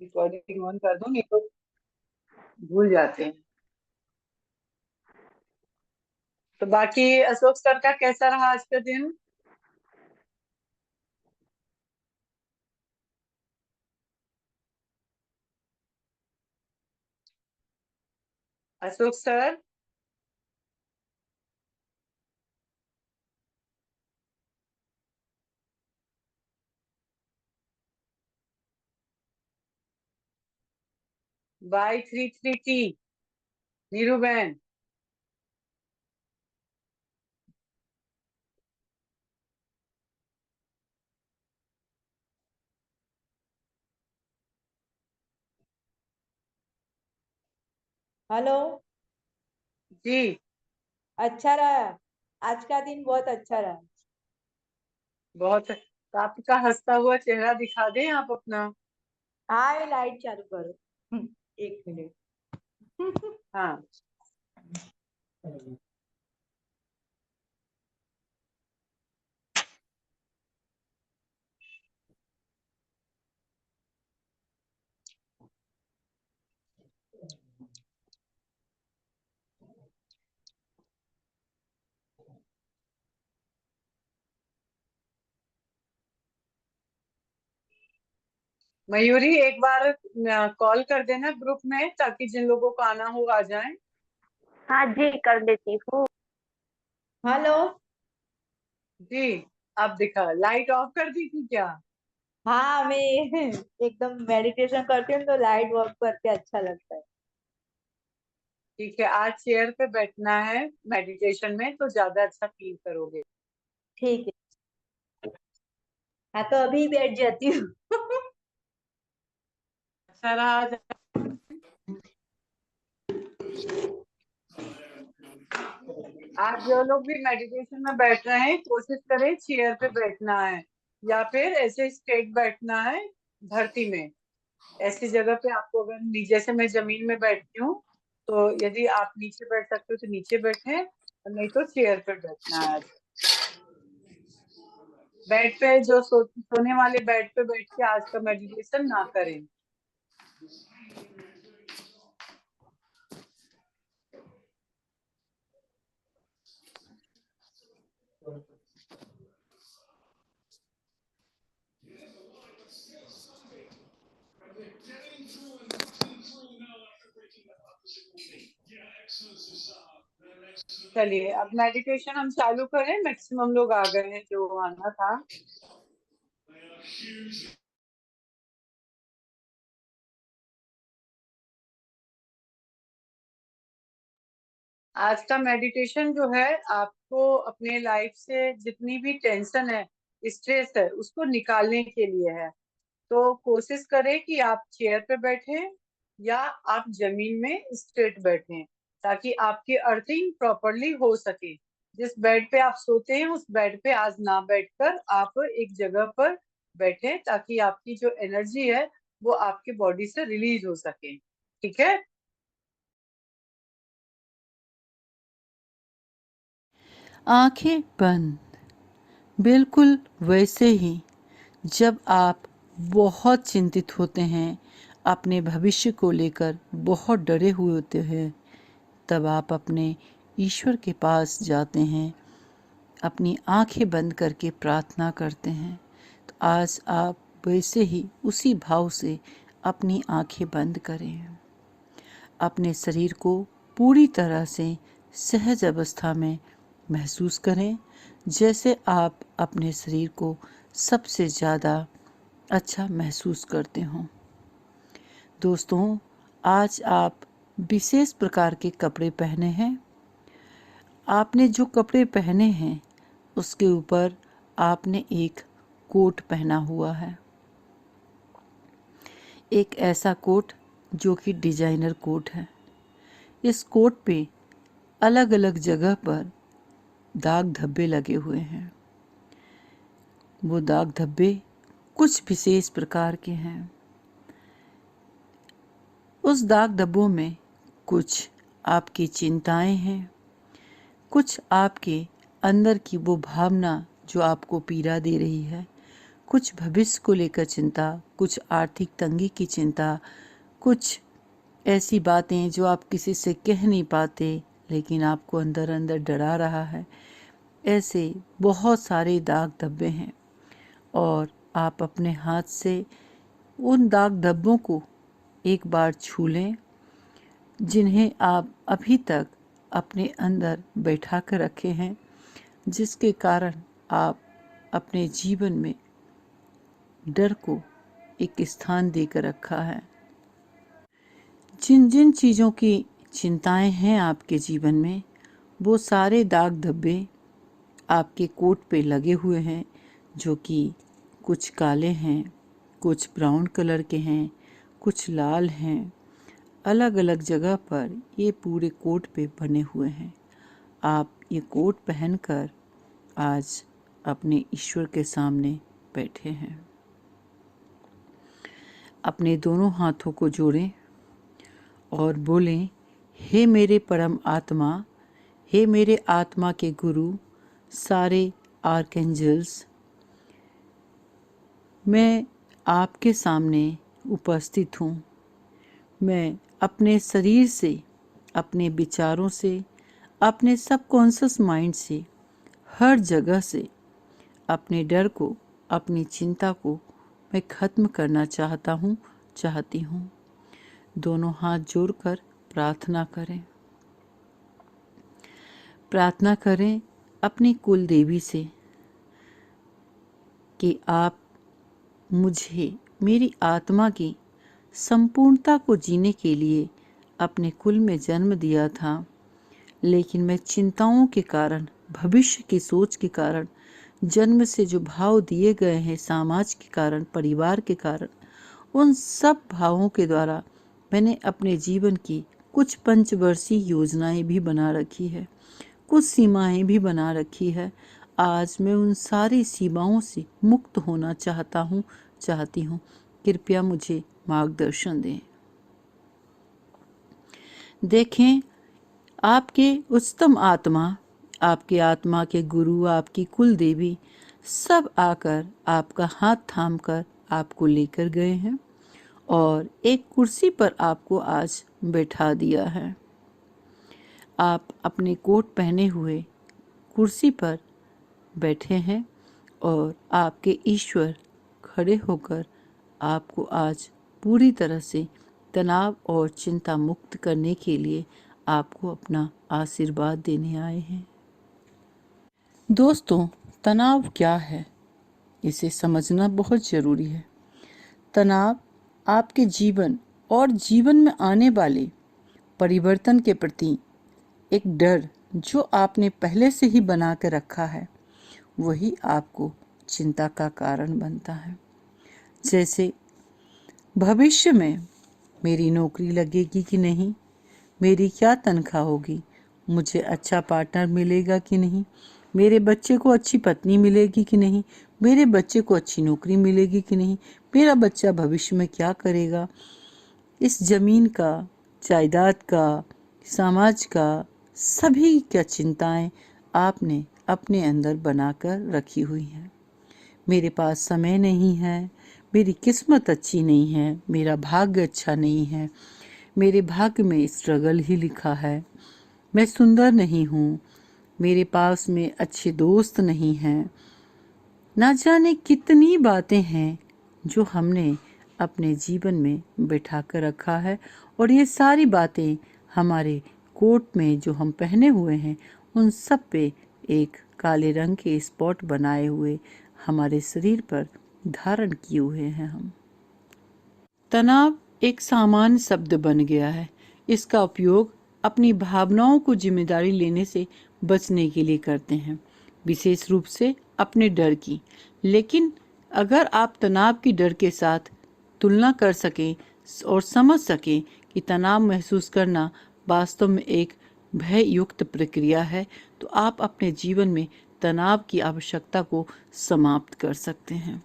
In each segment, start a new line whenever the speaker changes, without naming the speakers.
Recording on कर दो, नहीं तो भूल जाते हैं। तो बाकी अशोक सर का कैसा रहा आज का दिन? अशोक सर। Y33T। नीरू बहन।
हेलो।
जी।
अच्छा रहा। आज का दिन बहुत अच्छा रहा।
बहुत। तो आपका हंसता हुआ चेहरा दिखा दें आप अपना।
हाँ, ये लाइट चालू करो। 1 मिनट।
हाँ। मयूरी, एक बार कॉल कर देना ग्रुप में, ताकि जिन लोगों को आना हो आ जाएं।
हाँ जी, कर देती हूँ।
हेलो।
जी। अब दिखा, लाइट ऑफ कर दी थी क्या?
हाँ, मैं एकदम मेडिटेशन करती हूँ तो लाइट वर्क करके अच्छा लगता है।
ठीक है, आज चेयर पे बैठना है मेडिटेशन में, तो ज्यादा अच्छा फील करोगे।
ठीक है। हाँ, तो अभी बैठ जाती हूँ।
अच्छा रहा आज। आज जो लोग भी मेडिटेशन में बैठ रहे हैं, कोशिश करें चेयर पे बैठना है, या फिर ऐसे स्ट्रेट बैठना है धरती में। ऐसी जगह पे आपको, अगर जैसे मैं जमीन में बैठती हूँ, तो यदि आप नीचे बैठ सकते हो तो नीचे बैठे, और नहीं तो चेयर पे बैठना है आज। बेड पे जो सोने वाले बेड पे बैठ के आज का मेडिटेशन ना करें। चलिए, अब मेडिटेशन हम चालू करें। मैक्सिमम लोग आ गए हैं जो आना था। आज का मेडिटेशन जो है, आपको अपने लाइफ से जितनी भी टेंशन है, स्ट्रेस है, उसको निकालने के लिए है। तो कोशिश करें कि आप चेयर पे बैठे, या आप जमीन में स्ट्रेट बैठे, ताकि आपकी अर्थिंग प्रॉपरली हो सके। जिस बेड पे आप सोते हैं, उस बेड पे आज ना बैठकर आप एक जगह पर बैठे, ताकि आपकी जो एनर्जी है वो आपकी बॉडी से रिलीज हो सके। ठीक है।
आंखें बंद, बिल्कुल वैसे ही जब आप बहुत चिंतित होते हैं, अपने भविष्य को लेकर बहुत डरे हुए होते हैं, तब आप अपने ईश्वर के पास जाते हैं, अपनी आंखें बंद करके प्रार्थना करते हैं। तो आज आप वैसे ही उसी भाव से अपनी आंखें बंद करें। अपने शरीर को पूरी तरह से सहज अवस्था में महसूस करें, जैसे आप अपने शरीर को सबसे ज़्यादा अच्छा महसूस करते हों। दोस्तों, आज आप विशेष प्रकार के कपड़े पहने हैं। आपने जो कपड़े पहने हैं उसके ऊपर आपने एक कोट पहना हुआ है। एक ऐसा कोट जो कि डिजाइनर कोट है। इस कोट पे अलग अलग जगह पर दाग धब्बे लगे हुए हैं। वो दाग धब्बे कुछ विशेष प्रकार के हैं। उस दाग धब्बों में कुछ आपकी चिंताएं हैं, कुछ आपके अंदर की वो भावना जो आपको पीड़ा दे रही है, कुछ भविष्य को लेकर चिंता, कुछ आर्थिक तंगी की चिंता, कुछ ऐसी बातें जो आप किसी से कह नहीं पाते लेकिन आपको अंदर अंदर डरा रहा है। ऐसे बहुत सारे दाग धब्बे हैं और आप अपने हाथ से उन दाग धब्बों को एक बार छू लें जिन्हें आप अभी तक अपने अंदर बैठा कर रखे हैं, जिसके कारण आप अपने जीवन में डर को एक स्थान देकर रखा है। जिन जिन चीज़ों की चिंताएं हैं आपके जीवन में, वो सारे दाग धब्बे आपके कोट पे लगे हुए हैं, जो कि कुछ काले हैं, कुछ ब्राउन कलर के हैं, कुछ लाल हैं। अलग अलग जगह पर ये पूरे कोट पे बने हुए हैं। आप ये कोट पहनकर आज अपने ईश्वर के सामने बैठे हैं। अपने दोनों हाथों को जोड़ें और बोलें, हे मेरे परम आत्मा, हे मेरे आत्मा के गुरु, सारे आर्कएंजल्स, मैं आपके सामने उपस्थित हूँ। मैं अपने शरीर से, अपने विचारों से, अपने सबकॉन्शियस माइंड से, हर जगह से अपने डर को, अपनी चिंता को मैं खत्म करना चाहती हूँ। दोनों हाथ जोड़कर प्रार्थना करें। प्रार्थना करें अपनी कुल देवी से कि आप मुझे, मेरी आत्मा की संपूर्णता को जीने के लिए अपने कुल में जन्म दिया था, लेकिन मैं चिंताओं के कारण, भविष्य की सोच के कारण, जन्म से जो भाव दिए गए हैं समाज के कारण, परिवार के कारण, उन सब भावों के द्वारा मैंने अपने जीवन की कुछ पंचवर्षीय योजनाएं भी बना रखी है, कुछ सीमाएं भी बना रखी है। आज मैं उन सारी सीमाओं से मुक्त होना चाहती हूँ। कृपया मुझे मार्गदर्शन दें। देखें, आपके उच्चतम आत्मा, आपके आत्मा के गुरु, आपकी कुल देवी सब आकर आपका हाथ थामकर आपको लेकर गए हैं और एक कुर्सी पर आपको आज बैठा दिया है। आप अपने कोट पहने हुए कुर्सी पर बैठे हैं और आपके ईश्वर खड़े होकर आपको आज पूरी तरह से तनाव और चिंता मुक्त करने के लिए आपको अपना आशीर्वाद देने आए हैं। दोस्तों, तनाव क्या है, इसे समझना बहुत ज़रूरी है। तनाव आपके जीवन और जीवन में आने वाले परिवर्तन के प्रति एक डर जो आपने पहले से ही बना कर रखा है, वही आपको चिंता का कारण बनता है। जैसे भविष्य में मेरी नौकरी लगेगी कि नहीं, मेरी क्या तनख्वाह होगी, मुझे अच्छा पार्टनर मिलेगा कि नहीं, मेरे बच्चे को अच्छी पत्नी मिलेगी कि नहीं, मेरे बच्चे को अच्छी नौकरी मिलेगी कि नहीं, मेरा बच्चा भविष्य में क्या करेगा, इस जमीन का, जायदाद का, समाज का, सभी क्या चिंताएं आपने अपने अंदर बनाकर रखी हुई हैं। मेरे पास समय नहीं है, मेरी किस्मत अच्छी नहीं है, मेरा भाग्य अच्छा नहीं है, मेरे भाग्य में स्ट्रगल ही लिखा है, मैं सुंदर नहीं हूँ, मेरे पास में अच्छे दोस्त नहीं हैं। ना जाने कितनी बातें हैं जो हमने अपने जीवन में बैठा कर रखा है और ये सारी बातें हमारे कोट में जो हम पहने हुए हैं उन सब पे एक काले रंग के स्पॉट बनाए हुए हमारे शरीर पर धारण किए हुए हैं हम। तनाव एक सामान्य शब्द बन गया है। इसका उपयोग अपनी भावनाओं को जिम्मेदारी लेने से बचने के लिए करते हैं, विशेष रूप से अपने डर की। लेकिन अगर आप तनाव की डर के साथ तुलना कर सकें और समझ सकें कि तनाव महसूस करना वास्तव में एक भय युक्त प्रक्रिया है, तो आप अपने जीवन में तनाव की आवश्यकता को समाप्त कर सकते हैं।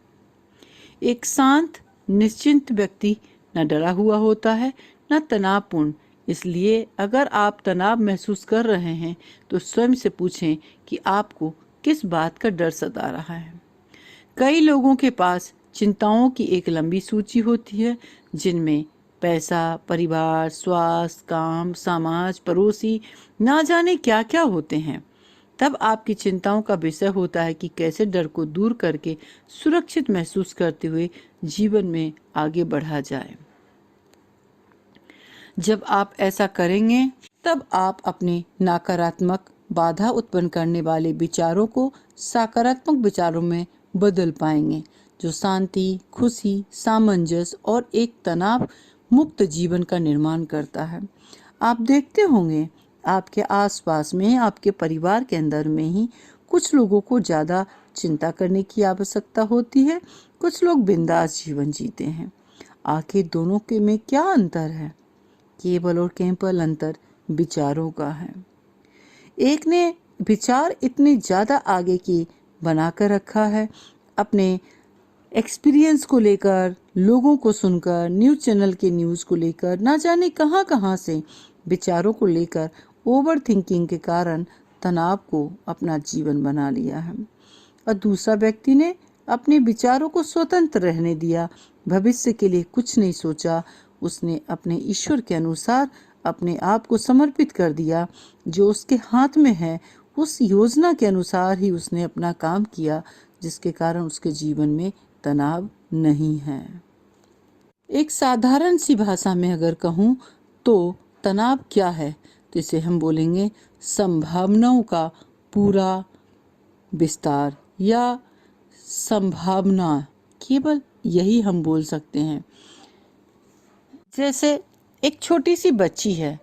एक शांत, निश्चिंत व्यक्ति न डरा हुआ होता है न तनावपूर्ण। इसलिए अगर आप तनाव महसूस कर रहे हैं तो स्वयं से पूछें कि आपको किस बात का डर सता रहा है। कई लोगों के पास चिंताओं की एक लंबी सूची होती है, जिनमें पैसा, परिवार, स्वास्थ्य, काम, समाज, पड़ोसी, ना जाने क्या क्या होते हैं। तब आपकी चिंताओं का विषय होता है कि कैसे डर को दूर करके सुरक्षित महसूस करते हुए जीवन में आगे बढ़ा जाए। जब आप ऐसा करेंगे तब आप अपने नकारात्मक, बाधा उत्पन्न करने वाले विचारों को सकारात्मक विचारों में बदल पाएंगे, जो शांति, खुशी, सामंजस्य और एक तनाव मुक्त जीवन का निर्माण करता है। आप देखते होंगे आपके आसपास में, आपके परिवार के अंदर में ही कुछ लोगों को ज़्यादा चिंता करने की आवश्यकता होती है, कुछ लोग बिंदास जीवन जीते हैं। आखिर दोनों के में क्या अंतर है? केवल और केवल अंतर विचारों का है। एक ने विचार इतने ज़्यादा आगे की बनाकर रखा है, अपने एक्सपीरियंस को लेकर, लोगों को सुनकर, न्यूज़ चैनल के न्यूज़ को लेकर, ना जाने कहाँ कहाँ से विचारों को लेकर ओवर थिंकिंग के कारण तनाव को अपना जीवन बना लिया है। और दूसरा व्यक्ति ने अपने विचारों को स्वतंत्र रहने दिया, भविष्य के लिए कुछ नहीं सोचा। उसने अपने ईश्वर के अनुसार अपने आप को समर्पित कर दिया, जो उसके हाथ में है उस योजना के अनुसार ही उसने अपना काम किया, जिसके कारण उसके जीवन में तनाव नहीं है। एक साधारण सी भाषा में अगर कहूँ तो तनाव क्या है, तो इसे हम बोलेंगे संभावनाओं का पूरा विस्तार या संभावना, केवल यही हम बोल सकते हैं। जैसे एक छोटी सी बच्ची है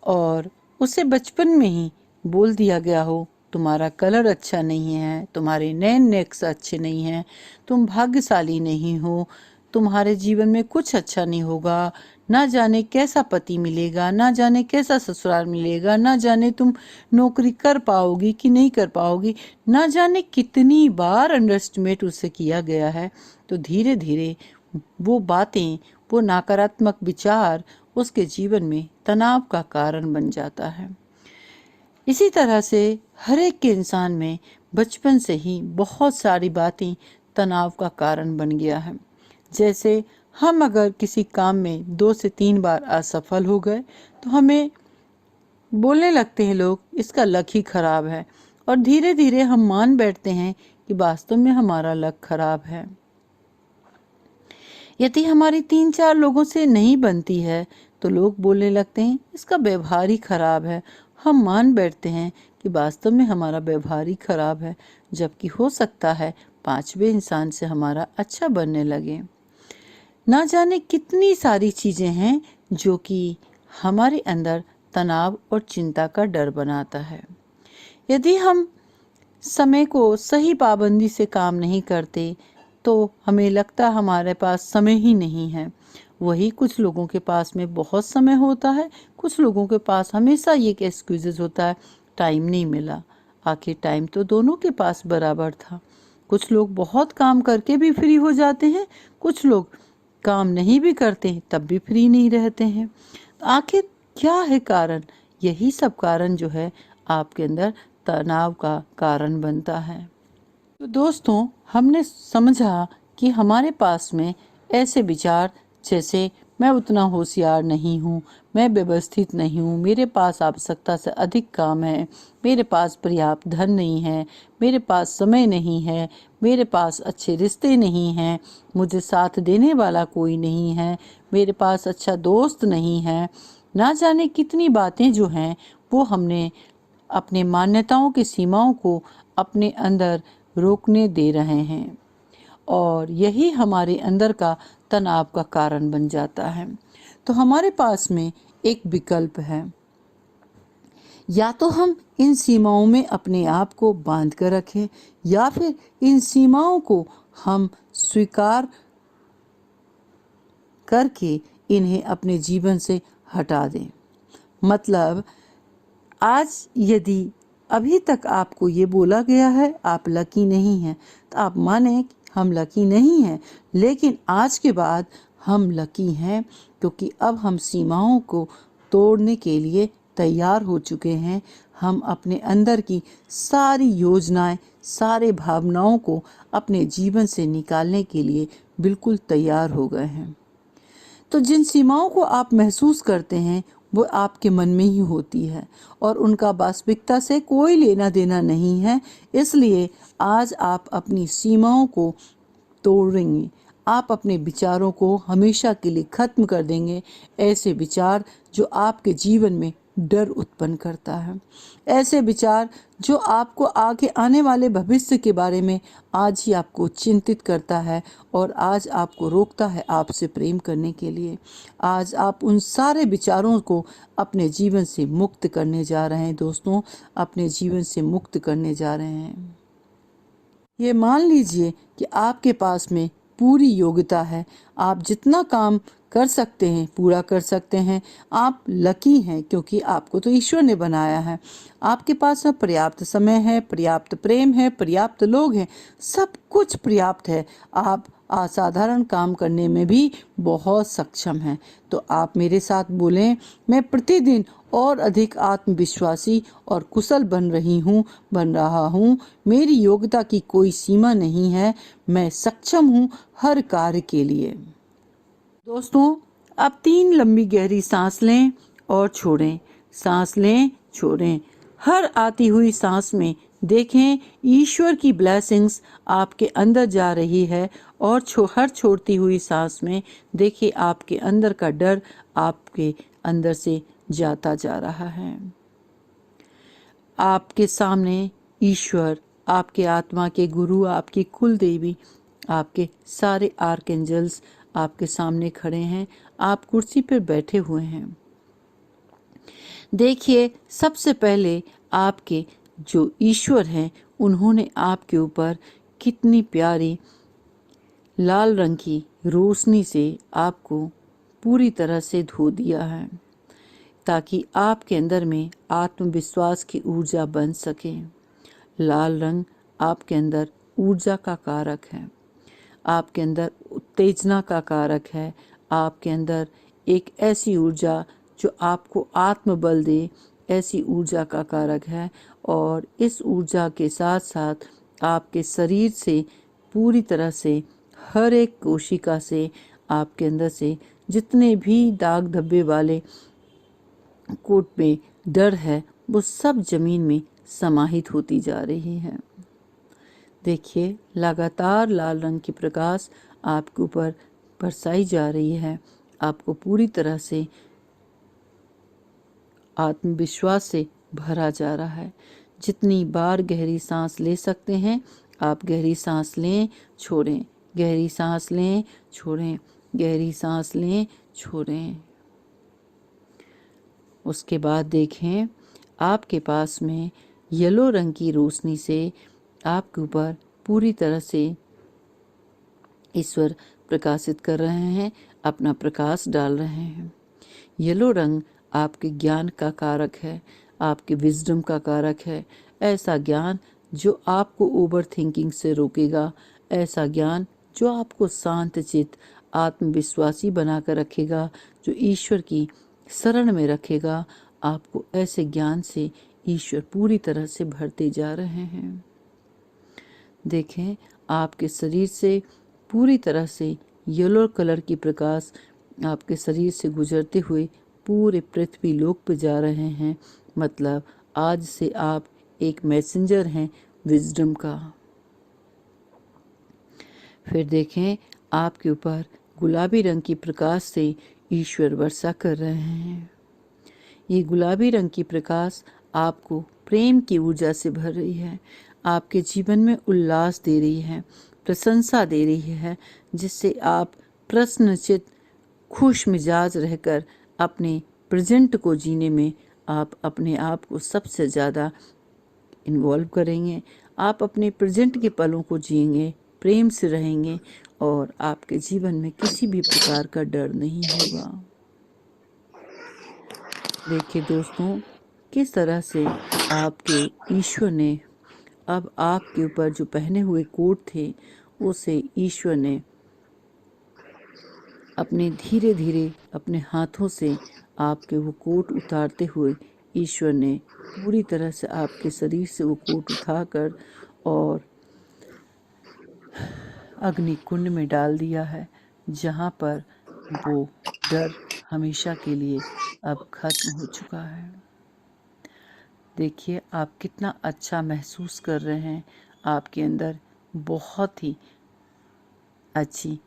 और उसे बचपन में ही बोल दिया गया हो, तुम्हारा कलर अच्छा नहीं है, तुम्हारे नैन नेक्स अच्छे नहीं हैं, तुम भाग्यशाली नहीं हो, तुम्हारे जीवन में कुछ अच्छा नहीं होगा, ना जाने कैसा पति मिलेगा, ना जाने कैसा ससुराल मिलेगा, ना जाने तुम नौकरी कर पाओगी कि नहीं कर पाओगी, ना जाने कितनी बार अंडरएस्टिमेट उससे किया गया है। तो धीरे धीरे वो बातें, वो नकारात्मक विचार उसके जीवन में तनाव का कारण बन जाता है। इसी तरह से हर एक के इंसान में बचपन से ही बहुत सारी बातें तनाव का कारण बन गया है। जैसे हम अगर किसी काम में 2 से 3 बार असफल हो गए तो हमें बोलने लगते हैं लोग, इसका लक ही खराब है, और धीरे धीरे हम मान बैठते हैं कि वास्तव में हमारा लक खराब है। यदि हमारी 3-4 लोगों से नहीं बनती है तो लोग बोलने लगते हैं इसका व्यवहार ही खराब है। हम मान बैठते हैं कि वास्तव में हमारा व्यवहार ही खराब है, जबकि हो सकता है 5वें इंसान से हमारा अच्छा बनने लगे। ना जाने कितनी सारी चीजें हैं जो कि हमारे अंदर तनाव और चिंता का डर बनाता है। यदि हम समय को सही पाबंदी से काम नहीं करते तो हमें लगता हमारे पास समय ही नहीं है। वही कुछ लोगों के पास में बहुत समय होता है, कुछ लोगों के पास हमेशा ये एक्सक्यूजेस होता है, टाइम नहीं मिला। आखिर टाइम तो दोनों के पास बराबर था। कुछ लोग बहुत काम करके भी फ्री हो जाते हैं, कुछ लोग काम नहीं भी करते तब भी फ्री नहीं रहते हैं। आखिर क्या है कारण? यही सब कारण जो है आपके अंदर तनाव का कारण बनता है। तो दोस्तों, हमने समझा कि हमारे पास में ऐसे विचार जैसे मैं उतना होशियार नहीं हूँ, मैं व्यवस्थित नहीं हूँ, मेरे पास आवश्यकता से अधिक काम है, मेरे पास पर्याप्त धन नहीं है, मेरे पास समय नहीं है, मेरे पास अच्छे रिश्ते नहीं हैं, मुझे साथ देने वाला कोई नहीं है, मेरे पास अच्छा दोस्त नहीं है, ना जाने कितनी बातें जो हैं वो हमने अपने मान्यताओं की सीमाओं को अपने अंदर रोकने दे रहे हैं, और यही हमारे अंदर का तनाव का कारण बन जाता है। तो हमारे पास में एक विकल्प है, या तो हम इन सीमाओं में अपने आप को बांध कर रखें, या फिर इन सीमाओं को हम स्वीकार करके इन्हें अपने जीवन से हटा दें। मतलब आज यदि अभी तक आपको ये बोला गया है आप लकी नहीं हैं, तो आप माने हम लकी नहीं हैं, लेकिन आज के बाद हम लकी हैं, क्योंकि अब हम सीमाओं को तोड़ने के लिए तैयार हो चुके हैं। हम अपने अंदर की सारी योजनाएं, सारे भावनाओं को अपने जीवन से निकालने के लिए बिल्कुल तैयार हो गए हैं। तो जिन सीमाओं को आप महसूस करते हैं वो आपके मन में ही होती है और उनका वास्तविकता से कोई लेना देना नहीं है। इसलिए आज आप अपनी सीमाओं को तोड़ेंगे, आप अपने विचारों को हमेशा के लिए खत्म कर देंगे, ऐसे विचार जो आपके जीवन में डर उत्पन्न करता है, ऐसे विचार जो आपको आगे आने वाले भविष्य के बारे में आज ही आपको चिंतित करता है और आज आपको रोकता है आपसे प्रेम करने के लिए। आज आप उन सारे विचारों को अपने जीवन से मुक्त करने जा रहे हैं दोस्तों, अपने जीवन से मुक्त करने जा रहे हैं। ये मान लीजिए कि आपके पास में पूरी योग्यता है, आप जितना काम कर सकते हैं पूरा कर सकते हैं। आप लकी हैं क्योंकि आपको तो ईश्वर ने बनाया है। आपके पास में पर्याप्त समय है, पर्याप्त प्रेम है, पर्याप्त लोग हैं, सब कुछ पर्याप्त है। आप असाधारण काम करने में भी बहुत सक्षम हैं। तो आप मेरे साथ बोलें, मैं प्रतिदिन और अधिक आत्मविश्वासी और कुशल बन रहा हूँ। मेरी योग्यता की कोई सीमा नहीं है, मैं सक्षम हूँ हर कार्य के लिए। दोस्तों, अब 3 लंबी गहरी सांस लें और छोड़ें, सांस लें, छोड़ें। हर आती हुई सांस में देखें ईश्वर की ब्लेसिंग्स आपके अंदर जा रही है और हर छोड़ती हुई सांस में देखिए आपके अंदर का डर आपके अंदर से जाता जा रहा है। आपके सामने ईश्वर, आपके आत्मा के गुरु, आपकी कुल देवी, आपके सारे आर्कएंजल्स आपके सामने खड़े हैं। आप कुर्सी पर बैठे हुए हैं। देखिए, सबसे पहले आपके जो ईश्वर हैं उन्होंने आपके ऊपर कितनी प्यारी लाल रंग की रोशनी से आपको पूरी तरह से धो दिया है ताकि आपके अंदर में आत्मविश्वास की ऊर्जा बन सके। लाल रंग आपके अंदर ऊर्जा का कारक है, आपके अंदर उत्तेजना का कारक है, आपके अंदर एक ऐसी ऊर्जा जो आपको आत्मबल दे, ऐसी ऊर्जा का कारक है। और इस ऊर्जा के साथ साथ आपके शरीर से पूरी तरह से हर एक कोशिका से आपके अंदर से जितने भी दाग धब्बे वाले कोट में डर है वो सब जमीन में समाहित होती जा रही है। देखिए, लगातार लाल रंग की प्रकाश आपके ऊपर बरसाई जा रही है, आपको पूरी तरह से आत्मविश्वास से भरा जा रहा है। जितनी बार गहरी सांस ले सकते हैं आप गहरी सांस लें, छोड़ें, गहरी सांस लें, छोड़ें, गहरी सांस लें, छोड़ें। उसके बाद देखें आपके पास में येलो रंग की रोशनी से आपके ऊपर पूरी तरह से ईश्वर प्रकाशित कर रहे हैं, अपना प्रकाश डाल रहे हैं। येलो रंग आपके ज्ञान का कारक है, आपके विजडम का कारक है। ऐसा ज्ञान जो आपको ओवर थिंकिंग से रोकेगा, ऐसा ज्ञान जो आपको शांत चित्त आत्मविश्वासी बनाकर रखेगा, जो ईश्वर की शरण में रखेगा। आपको ऐसे ज्ञान से ईश्वर पूरी तरह से भरते जा रहे हैं। देखें, आपके शरीर से पूरी तरह से येलो कलर की प्रकाश आपके शरीर से गुजरते हुए पूरे पृथ्वी लोक पर जा रहे हैं। मतलब आज से आप एक मैसेंजर हैं विजडम का। फिर देखें आपके ऊपर गुलाबी रंग की प्रकाश से ईश्वर वर्षा कर रहे हैं। ये गुलाबी रंग की प्रकाश आपको प्रेम की ऊर्जा से भर रही है, आपके जीवन में उल्लास दे रही है, प्रशंसा दे रही है, जिससे आप प्रसन्नचित्त खुश मिजाज रहकर अपने प्रेजेंट को जीने में आप अपने आप को सबसे ज़्यादा इन्वॉल्व करेंगे। आप अपने प्रेजेंट के पलों को जिएंगे, प्रेम से रहेंगे और आपके जीवन में किसी भी प्रकार का डर नहीं होगा। देखिए दोस्तों, किस तरह से आपके ईश्वर ने अब आपके ऊपर जो पहने हुए कोट थे उसे ईश्वर ने अपने धीरे धीरे अपने हाथों से आपके वो कोट उतारते हुए ईश्वर ने पूरी तरह से आपके शरीर से वो कोट उठाकर और अग्नि कुंड में डाल दिया है, जहाँ पर वो डर हमेशा के लिए अब खत्म हो चुका है। देखिए आप कितना अच्छा महसूस कर रहे हैं। आपके अंदर बहुत ही अच्छी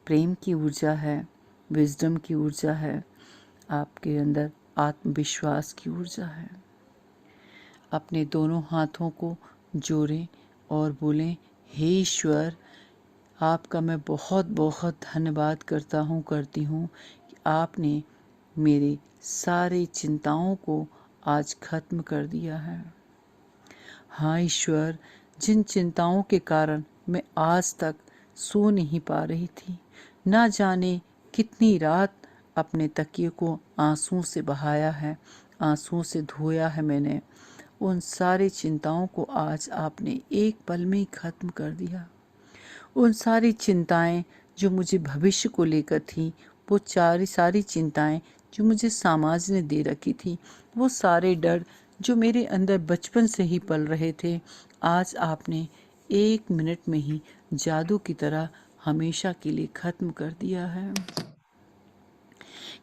प्रेम की ऊर्जा है, विजडम की ऊर्जा है, आपके अंदर आत्मविश्वास की ऊर्जा है। अपने दोनों हाथों को जोड़ें और बोलें, हे ईश्वर, आपका मैं बहुत बहुत धन्यवाद करती हूँ कि आपने मेरे सारे चिंताओं को आज खत्म कर दिया है। हाँ ईश्वर, जिन चिंताओं के कारण मैं आज तक सो नहीं पा रही थी, ना जाने कितनी रात अपने तकिए को आंसुओं से बहाया है, आंसुओं से धोया है मैंने, उन सारी चिंताओं को आज आपने एक पल में ही खत्म कर दिया। उन सारी चिंताएं जो मुझे भविष्य को लेकर थी, वो सारी चिंताएं जो मुझे समाज ने दे रखी थी, वो सारे डर जो मेरे अंदर बचपन से ही पल रहे थे, आज आपने 1 मिनट में ही जादू की तरह हमेशा के लिए खत्म कर दिया है।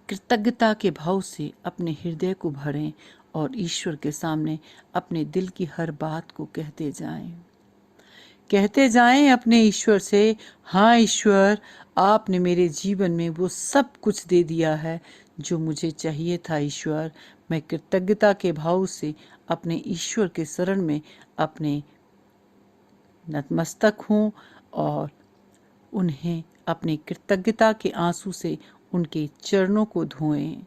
कृतज्ञता के भाव से अपने हृदय को भरें और ईश्वर के सामने अपने दिल की हर बात को कहते जाएं अपने ईश्वर से, हाँ ईश्वर, आपने मेरे जीवन में वो सब कुछ दे दिया है जो मुझे चाहिए था। ईश्वर, मैं कृतज्ञता के भाव से अपने ईश्वर के शरण में अपने नतमस्तक हूँ और उन्हें अपनी कृतज्ञता के आंसू से उनके चरणों को धोएं।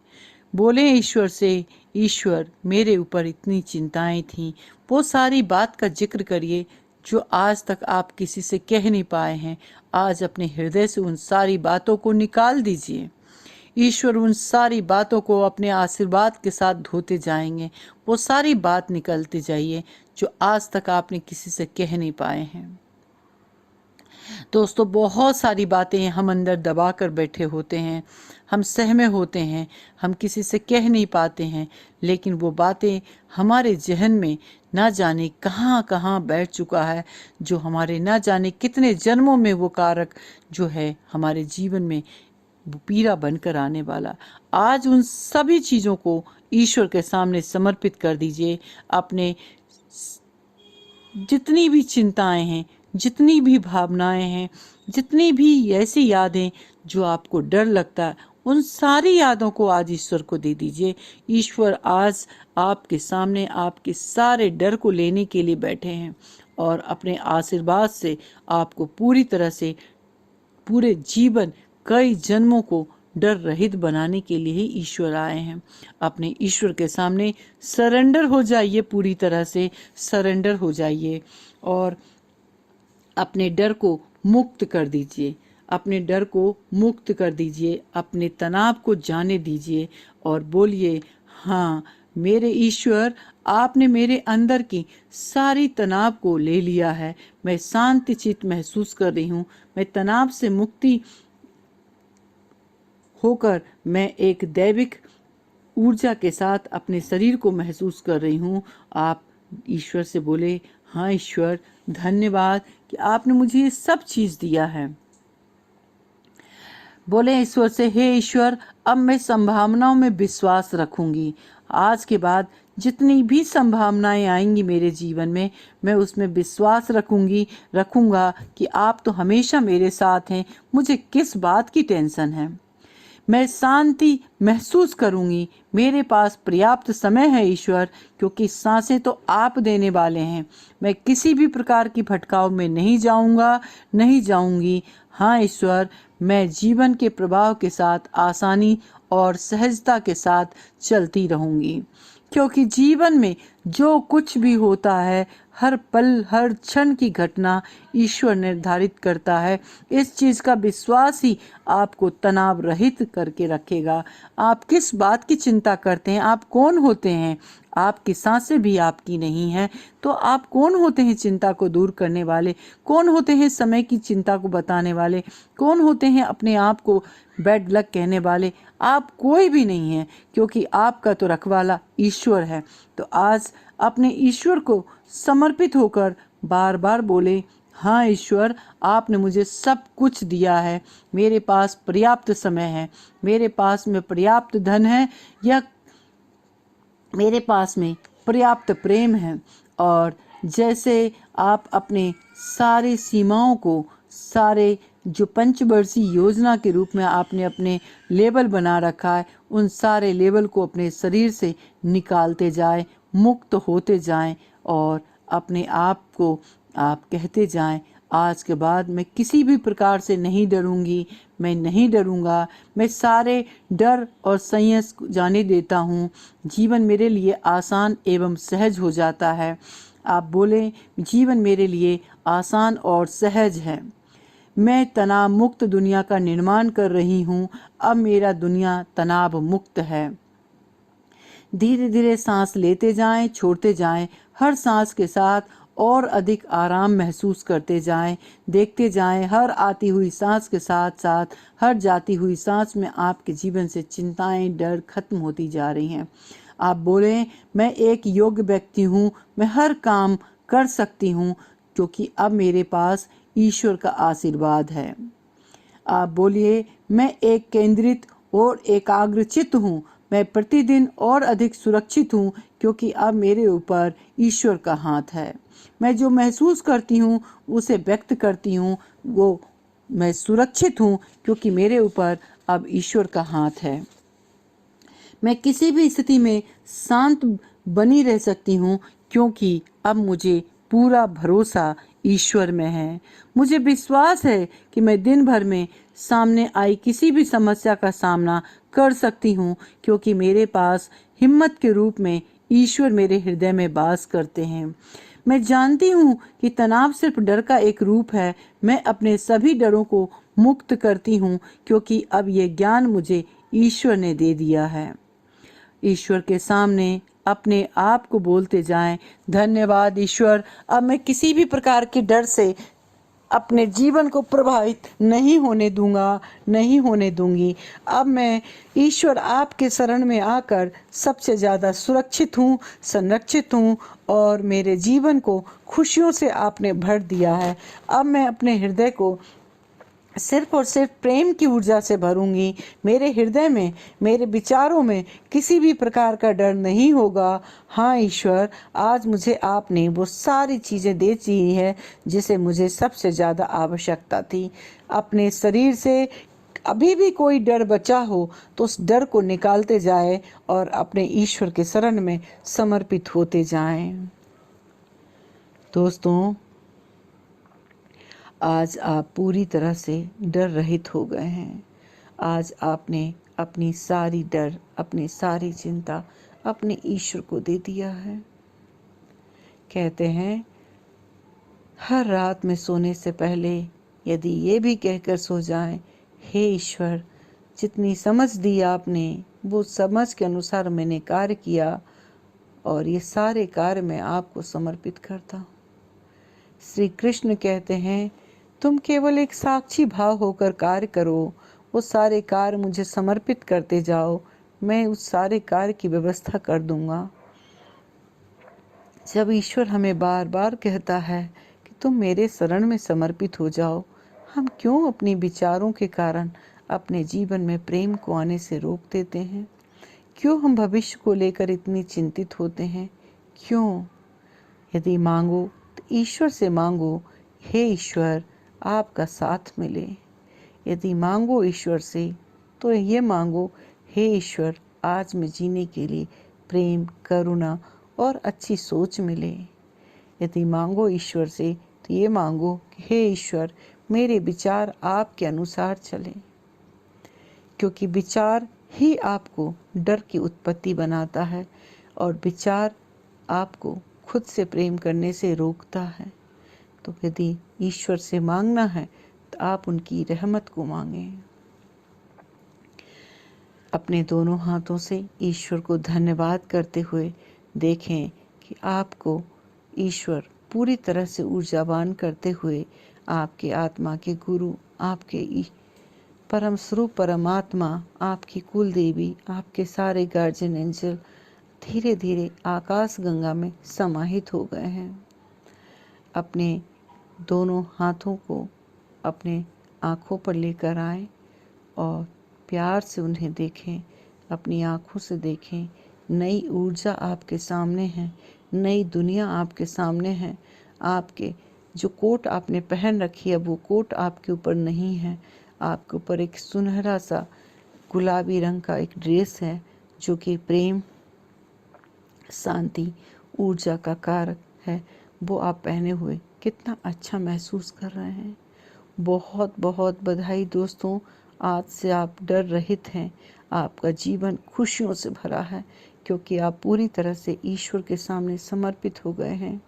बोले ईश्वर से, ईश्वर, मेरे ऊपर इतनी चिंताएं थीं, वो सारी बात का जिक्र करिए जो आज तक आप किसी से कह नहीं पाए हैं। आज अपने हृदय से उन सारी बातों को निकाल दीजिए। ईश्वर उन सारी बातों को अपने आशीर्वाद के साथ धोते जाएंगे। वो सारी बात निकलते जाइए जो आज तक आपने किसी से कह नहीं पाए हैं। दोस्तों, बहुत सारी बातें हम अंदर दबा कर बैठे होते हैं, हम सहमे होते हैं, हम किसी से कह नहीं पाते हैं, लेकिन वो बातें हमारे जहन में ना जाने कहाँ कहाँ बैठ चुका है, जो हमारे ना जाने कितने जन्मों में वो कारक जो है हमारे जीवन में वो पीड़ा बनकर आने वाला। आज उन सभी चीज़ों को ईश्वर के सामने समर्पित कर दीजिए। अपने जितनी भी चिंताएं हैं, जितनी भी भावनाएं हैं, जितनी भी ऐसी यादें जो आपको डर लगता है, उन सारी यादों को आज ईश्वर को दे दीजिए। ईश्वर आज आपके सामने आपके सारे डर को लेने के लिए बैठे हैं और अपने आशीर्वाद से आपको पूरी तरह से पूरे जीवन कई जन्मों को डर रहित बनाने के लिए ही ईश्वर आए हैं। अपने ईश्वर के सामने सरेंडर हो जाइए, पूरी तरह से सरेंडर हो जाइए और अपने डर को मुक्त कर दीजिए। अपने डर को मुक्त कर दीजिए, अपने तनाव को जाने दीजिए और बोलिए, हाँ मेरे ईश्वर, आपने मेरे अंदर की सारी तनाव को ले लिया है। मैं शांति चित्त महसूस कर रही हूँ। मैं तनाव से मुक्ति होकर मैं एक दैविक ऊर्जा के साथ अपने शरीर को महसूस कर रही हूँ। आप ईश्वर से बोले, हाँ ईश्वर, धन्यवाद कि आपने मुझे ये सब चीज़ दिया है। बोले ईश्वर से, हे ईश्वर, अब मैं संभावनाओं में विश्वास रखूंगी। आज के बाद जितनी भी संभावनाएं आएंगी मेरे जीवन में, मैं उसमें विश्वास रखूंगा कि आप तो हमेशा मेरे साथ हैं। मुझे किस बात की टेंशन है। मैं शांति महसूस करूंगी। मेरे पास पर्याप्त समय है ईश्वर, क्योंकि सांसें तो आप देने वाले हैं। मैं किसी भी प्रकार की भटकाव में नहीं जाऊंगी। हाँ ईश्वर, मैं जीवन के प्रभाव के साथ आसानी और सहजता के साथ चलती रहूंगी, क्योंकि जीवन में जो कुछ भी होता है हर पल हर क्षण की घटना ईश्वर निर्धारित करता है। इस चीज़ का विश्वास ही आपको तनाव रहित करके रखेगा। आप किस बात की चिंता करते हैं? आप कौन होते हैं? आपकी सांसें भी आपकी नहीं हैं, तो आप कौन होते हैं चिंता को दूर करने वाले? कौन होते हैं समय की चिंता को बताने वाले? कौन होते हैं अपने आप को बैड लक कहने वाले? आप कोई भी नहीं है, क्योंकि आपका तो रखवाला ईश्वर है। तो आज अपने ईश्वर को समर्पित होकर बार बार बोले, हाँ ईश्वर, आपने मुझे सब कुछ दिया है, मेरे पास पर्याप्त समय है, मेरे पास में पर्याप्त धन है, या मेरे पास में पर्याप्त प्रेम है। और जैसे आप अपने सारी सीमाओं को, सारे जो पंचवर्षीय योजना के रूप में आपने अपने लेवल बना रखा है, उन सारे लेवल को अपने शरीर से निकालते जाएं, मुक्त होते जाएं, और अपने आप को आप कहते जाएं, आज के बाद मैं किसी भी प्रकार से नहीं डरूंगी, मैं नहीं डरूंगा, मैं सारे डर और संयस जाने देता हूँ। जीवन मेरे लिए आसान एवं सहज हो जाता है। आप बोले, जीवन मेरे लिए आसान और सहज है। मैं तनाव मुक्त दुनिया का निर्माण कर रही हूँ। अब मेरा दुनिया तनाव मुक्त है। धीरे धीरे सांस लेते जाएं, छोड़ते जाएं, हर सांस के साथ और अधिक आराम महसूस करते जाएं, देखते जाएं, हर आती हुई सांस के साथ साथ हर जाती हुई सांस में आपके जीवन से चिंताएं, डर खत्म होती जा रही हैं। आप बोलें, मैं एक योग्य व्यक्ति हूँ, मैं हर काम कर सकती हूँ, क्योंकि अब मेरे पास ईश्वर का आशीर्वाद है। आप बोलिए, मैं एक केंद्रित और एकाग्रचित्त हूँ, मैं प्रतिदिन और अधिक सुरक्षित हूँ, क्योंकि अब मेरे ऊपर ईश्वर का हाथ है। मैं जो महसूस करती हूँ उसे व्यक्त करती हूँ, वो मैं सुरक्षित हूँ, क्योंकि मेरे ऊपर अब ईश्वर का हाथ है। मैं किसी भी स्थिति में शांत बनी रह सकती हूँ, क्योंकि अब मुझे पूरा भरोसा ईश्वर में है। मुझे विश्वास है कि मैं दिन भर में सामने आई किसी भी समस्या का सामना कर सकती हूँ, क्योंकि मेरे पास हिम्मत के रूप में ईश्वर मेरे हृदय में वास करते हैं। मैं जानती हूँ कि तनाव सिर्फ डर का एक रूप है। मैं अपने सभी डरों को मुक्त करती हूँ, क्योंकि अब ये ज्ञान मुझे ईश्वर ने दे दिया है। ईश्वर के सामने अपने आप को बोलते जाएं, धन्यवाद ईश्वर, अब मैं किसी भी प्रकार के डर से अपने जीवन को प्रभावित नहीं होने दूंगा, नहीं होने दूंगी। अब मैं ईश्वर आपके शरण में आकर सबसे ज़्यादा सुरक्षित हूँ, संरक्षित हूँ, और मेरे जीवन को खुशियों से आपने भर दिया है। अब मैं अपने हृदय को सिर्फ और सिर्फ प्रेम की ऊर्जा से भरूंगी। मेरे हृदय में, मेरे विचारों में किसी भी प्रकार का डर नहीं होगा। हाँ ईश्वर, आज मुझे आपने वो सारी चीज़ें दे दी है जिसे मुझे सबसे ज़्यादा आवश्यकता थी। अपने शरीर से अभी भी कोई डर बचा हो तो उस डर को निकालते जाए और अपने ईश्वर के शरण में समर्पित होते जाएं। दोस्तों, आज आप पूरी तरह से डर रहित हो गए हैं। आज आपने अपनी सारी डर, अपनी सारी चिंता अपने ईश्वर को दे दिया है। कहते हैं, हर रात में सोने से पहले यदि ये भी कहकर सो जाएं, हे ईश्वर, जितनी समझ दी आपने वो समझ के अनुसार मैंने कार्य किया, और ये सारे कार्य मैं आपको समर्पित करता हूँ। श्री कृष्ण कहते हैं, तुम केवल एक साक्षी भाव होकर कार्य करो, वो सारे कार्य मुझे समर्पित करते जाओ, मैं उस सारे कार्य की व्यवस्था कर दूंगा। जब ईश्वर हमें बार बार कहता है कि तुम मेरे शरण में समर्पित हो जाओ, हम क्यों अपने विचारों के कारण अपने जीवन में प्रेम को आने से रोक देते हैं? क्यों हम भविष्य को लेकर इतनी चिंतित होते हैं? क्यों? यदि मांगो तो ईश्वर से मांगो, हे ईश्वर, आपका साथ मिले। यदि मांगो ईश्वर से तो ये मांगो, हे ईश्वर, आज में जीने के लिए प्रेम, करुणा और अच्छी सोच मिले। यदि मांगो ईश्वर से तो ये मांगो कि हे ईश्वर, मेरे विचार आपके अनुसार चले, क्योंकि विचार ही आपको डर की उत्पत्ति बनाता है, और विचार आपको खुद से प्रेम करने से रोकता है। तो यदि ईश्वर से मांगना है तो आप उनकी रहमत को मांगें। अपने दोनों हाथों से ईश्वर को धन्यवाद करते हुए देखें कि आपको ईश्वर पूरी तरह से ऊर्जावान करते हुए आपके आत्मा के गुरु, आपके परम स्वरूप परमात्मा, आपकी कुल देवी, आपके सारे गार्जियन एंजल धीरे धीरे आकाश गंगा में समाहित हो गए हैं। अपने दोनों हाथों को अपने आँखों पर लेकर आएं और प्यार से उन्हें देखें, अपनी आँखों से देखें। नई ऊर्जा आपके सामने है, नई दुनिया आपके सामने है। आपके जो कोट आपने पहन रखी है वो कोट आपके ऊपर नहीं है, आपके ऊपर एक सुनहरा सा गुलाबी रंग का एक ड्रेस है जो कि प्रेम, शांति, ऊर्जा का कारक है। वो आप पहने हुए कितना अच्छा महसूस कर रहे हैं। बहुत बहुत बधाई दोस्तों, आज से आप डर रहित हैं। आपका जीवन खुशियों से भरा है क्योंकि आप पूरी तरह से ईश्वर के सामने समर्पित हो गए हैं।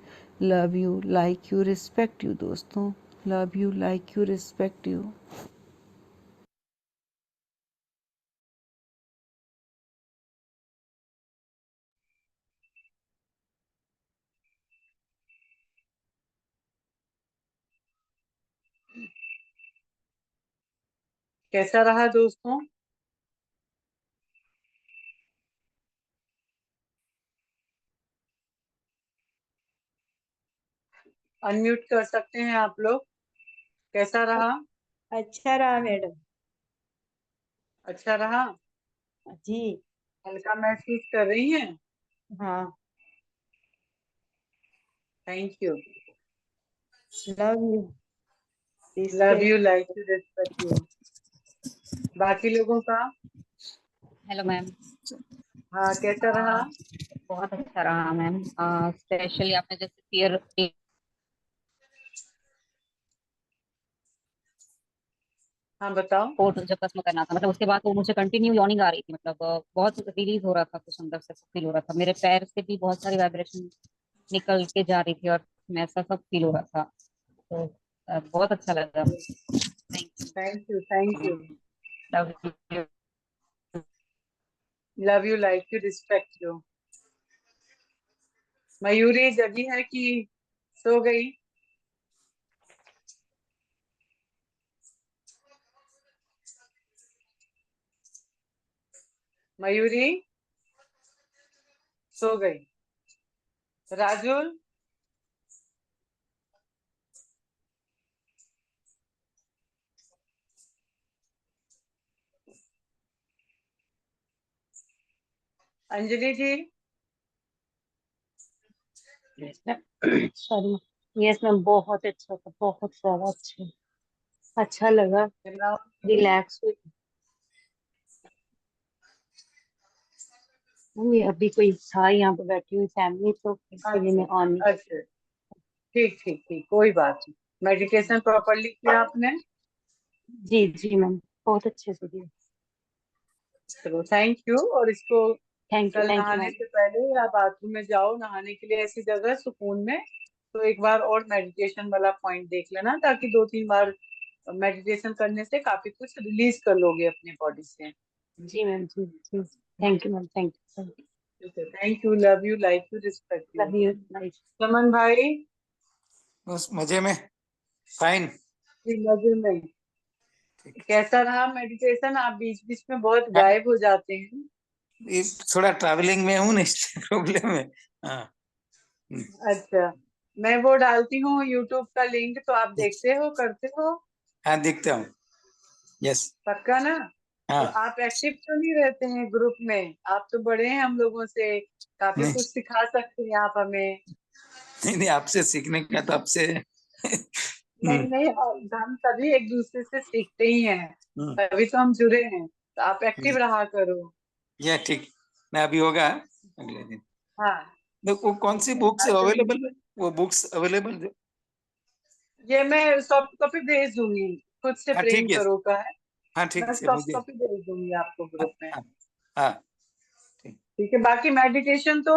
Love you, like you, respect you दोस्तों। Love you, like you, respect you.
कैसा रहा दोस्तों? अनम्यूट कर सकते हैं आप लोग। कैसा रहा?
अच्छा रहा मैडम।
अच्छा रहा?
जी।
हल्का महसूस कर रही हैं?
हाँ।
Thank you.
Love you,
love
respect.
You, like you, respect you. बाकी लोगों का?
Hello ma'am.
हाँ, कैसा रहा?
बहुत अच्छा रहा मैम। स्पेशली आपने जैसे फियर
हाँ, बताओ।
कोट जब खत्म करना था, मतलब उसके बाद तो मुझे कंटिन्यू यॉर्निंग आ रही थी, मतलब बहुत रिलीज हो रहा था, कुछ अंदर से फील हो रहा था, मेरे पैर से भी बहुत सारी वाइब्रेशन निकल के जा रही थी और मैं ऐसा सब फील हो रहा था। तो बहुत अच्छा लगा। Thank
thank you, thank
you.
You.
Love you.
Love you, like you, respect you. Mayuri जगी है कि सो गई? मयूरी सो गई। राजुल? अंजलि जी?
सॉरी। यस मैम, बहुत अच्छा था, बहुत ज्यादा अच्छा। अच्छा लगा,
इमरान?
रिलैक्स हुई। मम्मी अभी कोई था यहाँ पे बैठी हुई फैमिली, तो इसलिए मैं ऑन नहीं।
अच्छा, ठीक ठीक ठीक, कोई बात नहीं। मेडिटेशन प्रॉपरली किया आपने?
जी जी मैम, बहुत अच्छे से दिया।
चलो, थैंक यू। और इसको
थैंक यू,
कल
थैंक यू
नहाने
मैम।
से पहले या बाथरूम में जाओ नहाने के लिए ऐसी जगह सुकून में, तो एक बार और मेडिटेशन वाला पॉइंट देख लेना, ताकि 2-3 बार मेडिटेशन करने से काफी कुछ रिलीज कर लोगे अपने बॉडी से।
जी मैम, जी जी। Thank you ma'am, thank you,
thank you, love you, like you, respect you.
Love you, nice.
Chaman भाई?
बस मजे में, फाइन।
जी, मजे में। कैसा रहा मेडिटेशन? आप बीच बीच में बहुत
हाँ,
गायब हो जाते हैं।
ये थोड़ा ट्रैवलिंग में हूँ ना, इसलिए प्रॉब्लम है। हाँ।
अच्छा, मैं वो डालती हूँ यूट्यूब का लिंक, तो आप देखते हो, करते हो?
हाँ, देखता हूँ। यस।
पक्का ना? तो
हाँ।
आप एक्टिव क्यों नहीं रहते हैं ग्रुप में? आप तो बड़े हैं हम लोगों से, काफी
नहीं
कुछ सिखा सकते हैं आप हमें।
नहीं नहीं, आपसे सीखने का तो आपसे
नहीं नहीं, हम सभी एक दूसरे से सीखते ही हैं,
हम्म,
तभी तो हम जुड़े हैं। तो आप एक्टिव रहा करो।
ये ठीक। मैं अभी होगा अगले दिन।
हाँ,
वो कौन सी बुक्स
आज
अवेलेबल है? वो बुक्स अवेलेबल जो।
ये मैं सॉफ्ट कॉपी भेज दूंगी। खुद से
हाँ
प्रेम
ठीक है।
करो का है।
हाँ ठीक
मैं
है
सॉफ्ट
मुझे।
कॉपी भेज दूंगी आपको
हाँ
ग्रुप में।
हाँ हाँ, ठीक।
ठीक है, बाकी मेडिटेशन तो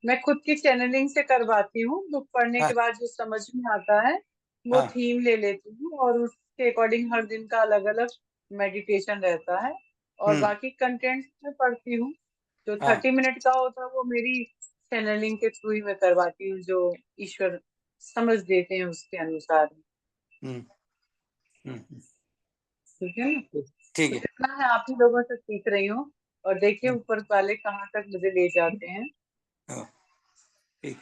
मैं खुद की चैनलिंग से करवाती हूँ। बुक पढ़ने
हाँ
के बाद जो समझ में आता है वो
हाँ
थीम ले लेती हूँ, और उसके अकॉर्डिंग हर दिन का अलग अलग मेडिटेशन रहता है। और
हम्म
बाकी कंटेंट मैं पढ़ती हूँ। जो
हाँ
30 मिनट का होता है वो मेरी चैनलिंग के थ्रू ही मैं करवाती हूँ, जो ईश्वर समझ देते हैं उसके अनुसार।
हम्म हम्म,
ठीक है ना?
ठीक
तो
है।
जितना मैं आप ही लोगों से सीख रही हूँ, और देखिए
हम्म,
ऊपर वाले कहाँ तक मुझे ले जाते हैं।
हाँ, ठीक,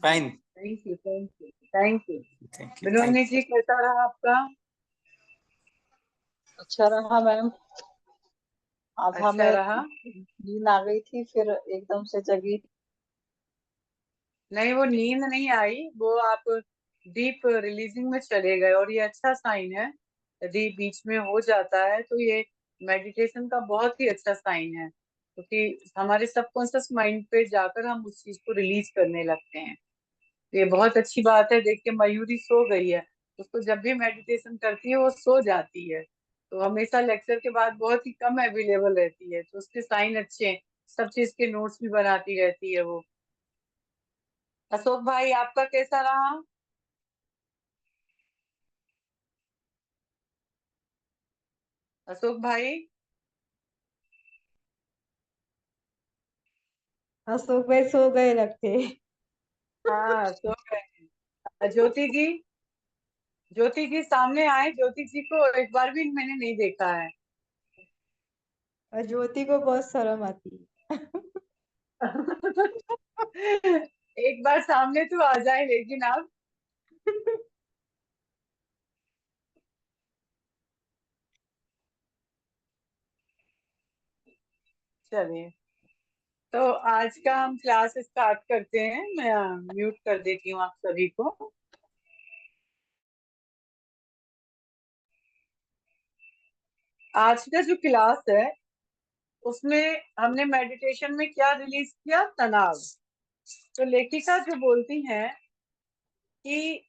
fine.
Thank you, thank you, thank you.
Thank you thank
Binoni ji, कैसा रहा आपका?
अच्छा रहा मैम। आधा
अच्छा
में
रहा?
नींद आ गई थी, फिर एकदम से जगी।
नहीं, वो नींद नहीं आई, वो आप डीप रिलीजिंग में चले गए, और ये अच्छा साइन है। यदि बीच में हो जाता है तो ये मेडिटेशन का बहुत ही अच्छा साइन है, क्योंकि हमारे सबकॉन्शियस माइंड पे जाकर हम उस चीज को रिलीज करने लगते हैं। ये बहुत अच्छी बात है। देख के मयूरी सो गई है। उसको जब भी मेडिटेशन करती है वो सो जाती है, तो हमेशा लेक्चर के बाद बहुत ही कम अवेलेबल रहती है, तो उसके साइन अच्छे हैं। सब चीज के नोट्स भी बनाती रहती है वो। अशोक भाई, आपका कैसा रहा? अशोक भाई?
अशोक भाई सो गए लगते।
हाँ, सो गए हैं। ज्योति जी? ज्योति जी सामने आए। ज्योति जी को एक बार भी मैंने नहीं देखा है।
और ज्योति को बहुत शर्म आती है।
एक बार सामने तो आ जाए लेकिन आप। चलिए, तो आज का हम क्लास स्टार्ट करते हैं। मैं म्यूट कर देती हूँ आप सभी को। आज का जो क्लास है उसमें हमने मेडिटेशन में क्या रिलीज किया? तनाव। तो लेखिका जो बोलती हैं कि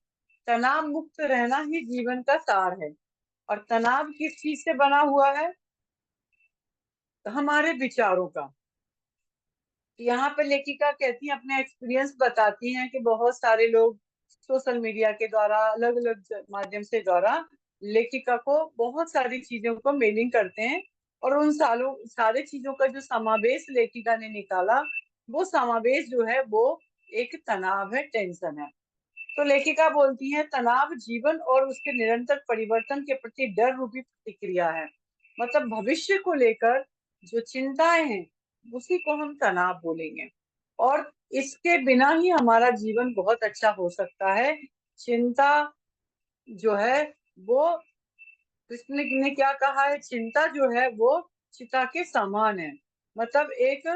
तनाव मुक्त रहना ही जीवन का सार है। और तनाव किस चीज से बना हुआ है? हमारे विचारों का। यहाँ पे लेखिका कहती है, अपने एक्सपीरियंस बताती हैं कि बहुत सारे लोग सोशल मीडिया के द्वारा, अलग अलग माध्यम से द्वारा लेखिका को बहुत सारी चीजों को मेलिंग करते हैं, और उन सारे चीजों का जो समावेश लेखिका ने निकाला, वो समावेश जो है वो एक तनाव है, टेंशन है। तो लेखिका बोलती है, तनाव जीवन और उसके निरंतर परिवर्तन के प्रति डर रूपी प्रतिक्रिया है। मतलब भविष्य को लेकर जो चिंताएं हैं उसी को हम तनाव बोलेंगे। और इसके बिना ही हमारा जीवन बहुत अच्छा हो सकता है। चिंता जो है वो, कृष्ण ने क्या कहा है? चिंता जो है वो चिता के समान है। मतलब एक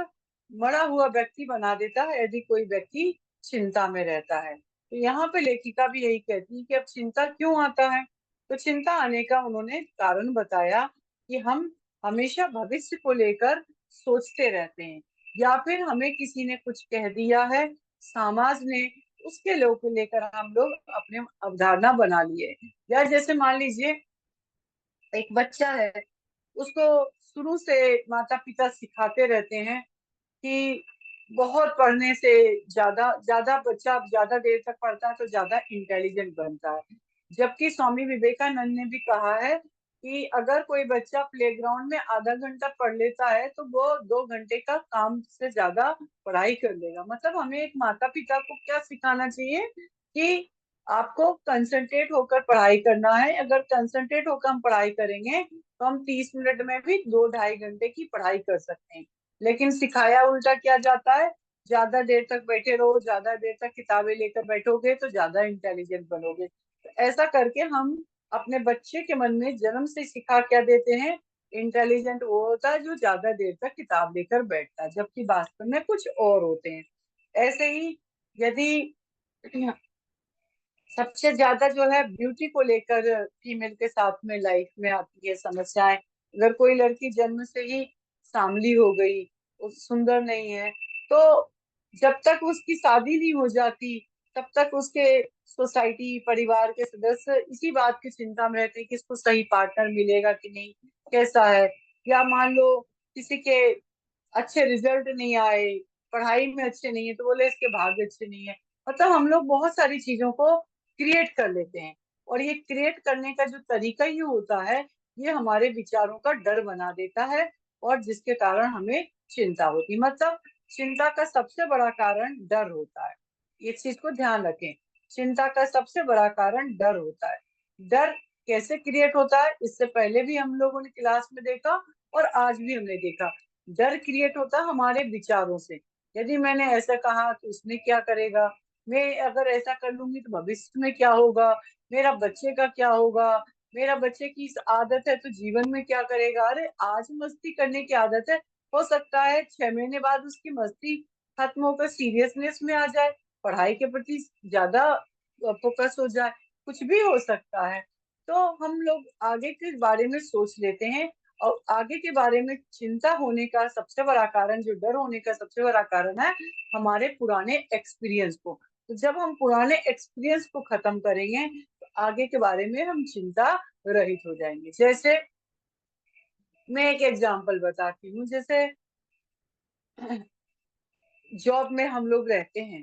मरा हुआ व्यक्ति बना देता है यदि कोई व्यक्ति चिंता में रहता है। तो यहाँ पे लेखिका भी यही कहती है कि अब चिंता क्यों आता है। तो चिंता आने का उन्होंने कारण बताया कि हम हमेशा भविष्य को लेकर सोचते रहते हैं, या फिर हमें किसी ने कुछ कह दिया है, समाज ने, उसके लोग को लेकर हम लोग अपने अवधारणा बना लिए। या जैसे मान लीजिए एक बच्चा है, उसको शुरू से माता पिता सिखाते रहते हैं कि बहुत पढ़ने से ज्यादा ज्यादा बच्चा ज्यादा देर तक पढ़ता है तो ज्यादा इंटेलिजेंट बनता है। जबकि स्वामी विवेकानंद ने भी कहा है कि अगर कोई बच्चा प्लेग्राउंड में आधा घंटा पढ़ लेता है तो वो 2 घंटे का काम से ज्यादा पढ़ाई कर लेगा। मतलब हमें एक माता पिता को क्या सिखाना चाहिए कि आपको कंसंट्रेट होकर पढ़ाई करना है। अगर कंसंट्रेट होकर हम पढ़ाई करेंगे तो हम 30 मिनट में भी 2-2.5 घंटे की पढ़ाई कर सकते हैं। लेकिन सिखाया उल्टा क्या जाता है? ज्यादा देर तक बैठे रहो, ज्यादा देर तक किताबें लेकर बैठोगे तो ज्यादा इंटेलिजेंट बनोगे। तो ऐसा करके हम अपने बच्चे के मन में जन्म से सिखा क्या देते हैं? इंटेलिजेंट वो होता है जो ज्यादा देर तक किताब लेकर बैठता है, जबकि वास्तव में कुछ और होते हैं। ऐसे ही यदि सबसे ज्यादा जो है ब्यूटी को लेकर फीमेल के साथ में लाइफ में आती है समस्याएं। अगर कोई लड़की जन्म से ही सांवली हो गई, वो सुंदर नहीं है, तो जब तक उसकी शादी नहीं हो जाती तब तक उसके सोसाइटी, परिवार के सदस्य इसी बात की चिंता में रहते हैं कि इसको सही पार्टनर मिलेगा कि नहीं, कैसा है। या मान लो किसी के अच्छे रिजल्ट नहीं आए, पढ़ाई में अच्छे नहीं है तो बोले इसके भाग्य अच्छे नहीं है। मतलब हम लोग बहुत सारी चीजों को क्रिएट कर लेते हैं, और ये क्रिएट करने का जो तरीका ही होता है, ये हमारे विचारों का डर बना देता है, और जिसके कारण हमें चिंता होती है। मतलब चिंता का सबसे बड़ा कारण डर होता है, ये चीज को ध्यान रखें। चिंता का सबसे बड़ा कारण डर होता है। डर कैसे क्रिएट होता है, इससे पहले भी हम लोगों ने क्लास में देखा और आज भी हमने देखा। डर क्रिएट होता है हमारे विचारों से। यदि मैंने ऐसा कहा तो उसने क्या करेगा, मैं अगर ऐसा कर लूंगी तो भविष्य में क्या होगा, मेरा बच्चे का क्या होगा, मेरा बच्चे की इस आदत है तो जीवन में क्या करेगा। अरे आज मस्ती करने की आदत है, हो सकता है 6 महीने बाद उसकी मस्ती खत्म होकर सीरियसनेस में आ जाए, पढ़ाई के प्रति ज्यादा फोकस हो जाए, कुछ भी हो सकता है। तो हम लोग आगे के बारे में सोच लेते हैं, और आगे के बारे में चिंता होने का सबसे बड़ा कारण, जो डर होने का सबसे बड़ा कारण है, हमारे पुराने एक्सपीरियंस को। तो जब हम पुराने एक्सपीरियंस को खत्म करेंगे तो आगे के बारे में हम चिंता रहित हो जाएंगे। जैसे मैं एक एग्जांपल बताती हूँ, जैसे जॉब में हम लोग रहते हैं,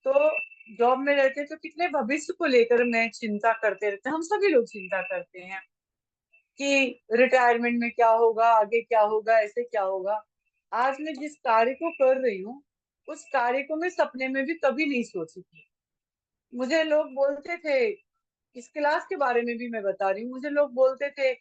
तो जॉब में रहते हैं तो कितने भविष्य को लेकर मैं चिंता करते रहते हैं, हम सभी लोग चिंता करते हैं कि रिटायरमेंट में क्या होगा, आगे क्या होगा, ऐसे क्या होगा। आज मैं जिस कार्य को कर रही हूँ, उस कार्य को मैं सपने में भी कभी नहीं सोची थी। मुझे लोग बोलते थे, इस क्लास के बारे में भी मैं बता रही हूँ, मुझे लोग बोलते थे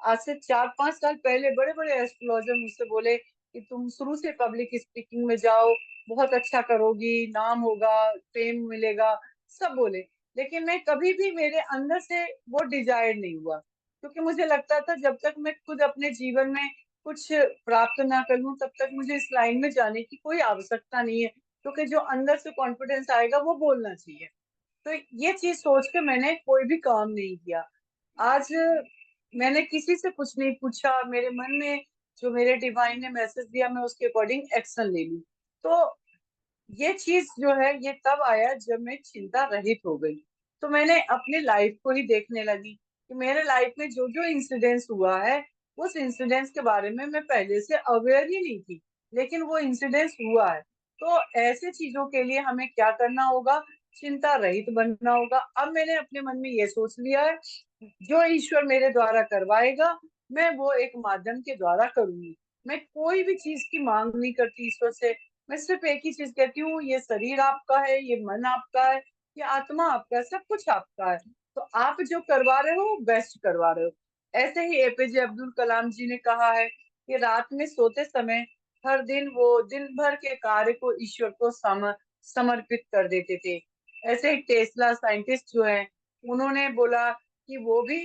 आज से 4-5 साल पहले बड़े बड़े एस्ट्रोलॉजर मुझसे बोले कि तुम शुरू से पब्लिक स्पीकिंग में जाओ, बहुत अच्छा करोगी, नाम होगा, फेम मिलेगा, सब बोले। लेकिन मैं कभी भी, मेरे अंदर से वो डिजायर नहीं हुआ, क्योंकि मुझे लगता था जब तक मैं खुद अपने जीवन में कुछ प्राप्त ना कर लूं तब तक मुझे इस लाइन में जाने की कोई आवश्यकता नहीं है, क्योंकि जो अंदर से कॉन्फिडेंस आएगा वो बोलना चाहिए। तो ये चीज सोच के मैंने कोई भी काम नहीं किया। आज मैंने किसी से कुछ नहीं पूछा, मेरे मन में जो मेरे डिवाइन ने मैसेज दिया मैं उसके अकॉर्डिंग एक्शन ले ली। तो ये चीज जो है ये तब आया जब मैं चिंता रहित हो गई। तो मैंने अपने लाइफ को ही देखने लगी कि मेरे लाइफ में जो जो इंसिडेंस हुआ है, उस इंसिडेंस के बारे में मैं पहले से अवेयर ही नहीं थी, लेकिन वो इंसिडेंस हुआ है। तो ऐसे चीजों के लिए हमें क्या करना होगा, चिंता रहित बनना होगा। अब मैंने अपने मन में ये सोच लिया है, जो ईश्वर मेरे द्वारा करवाएगा मैं वो एक माध्यम के द्वारा करूंगी। मैं कोई भी चीज की मांग नहीं करती ईश्वर से। मैं सिर्फ एक ही चीज कहती हूँ, ये शरीर आपका है, ये मन आपका है, ये आत्मा आपका है, सब कुछ आपका है। तो आप जो करवा रहे हो बेस्ट करवा रहे हो। ऐसे ही एपीजे अब्दुल कलाम जी ने कहा है कि रात में सोते समय हर दिन वो दिन भर के कार्य को ईश्वर को समर्पित कर देते थे। ऐसे ही टेस्ला साइंटिस्ट जो है, उन्होंने बोला कि वो भी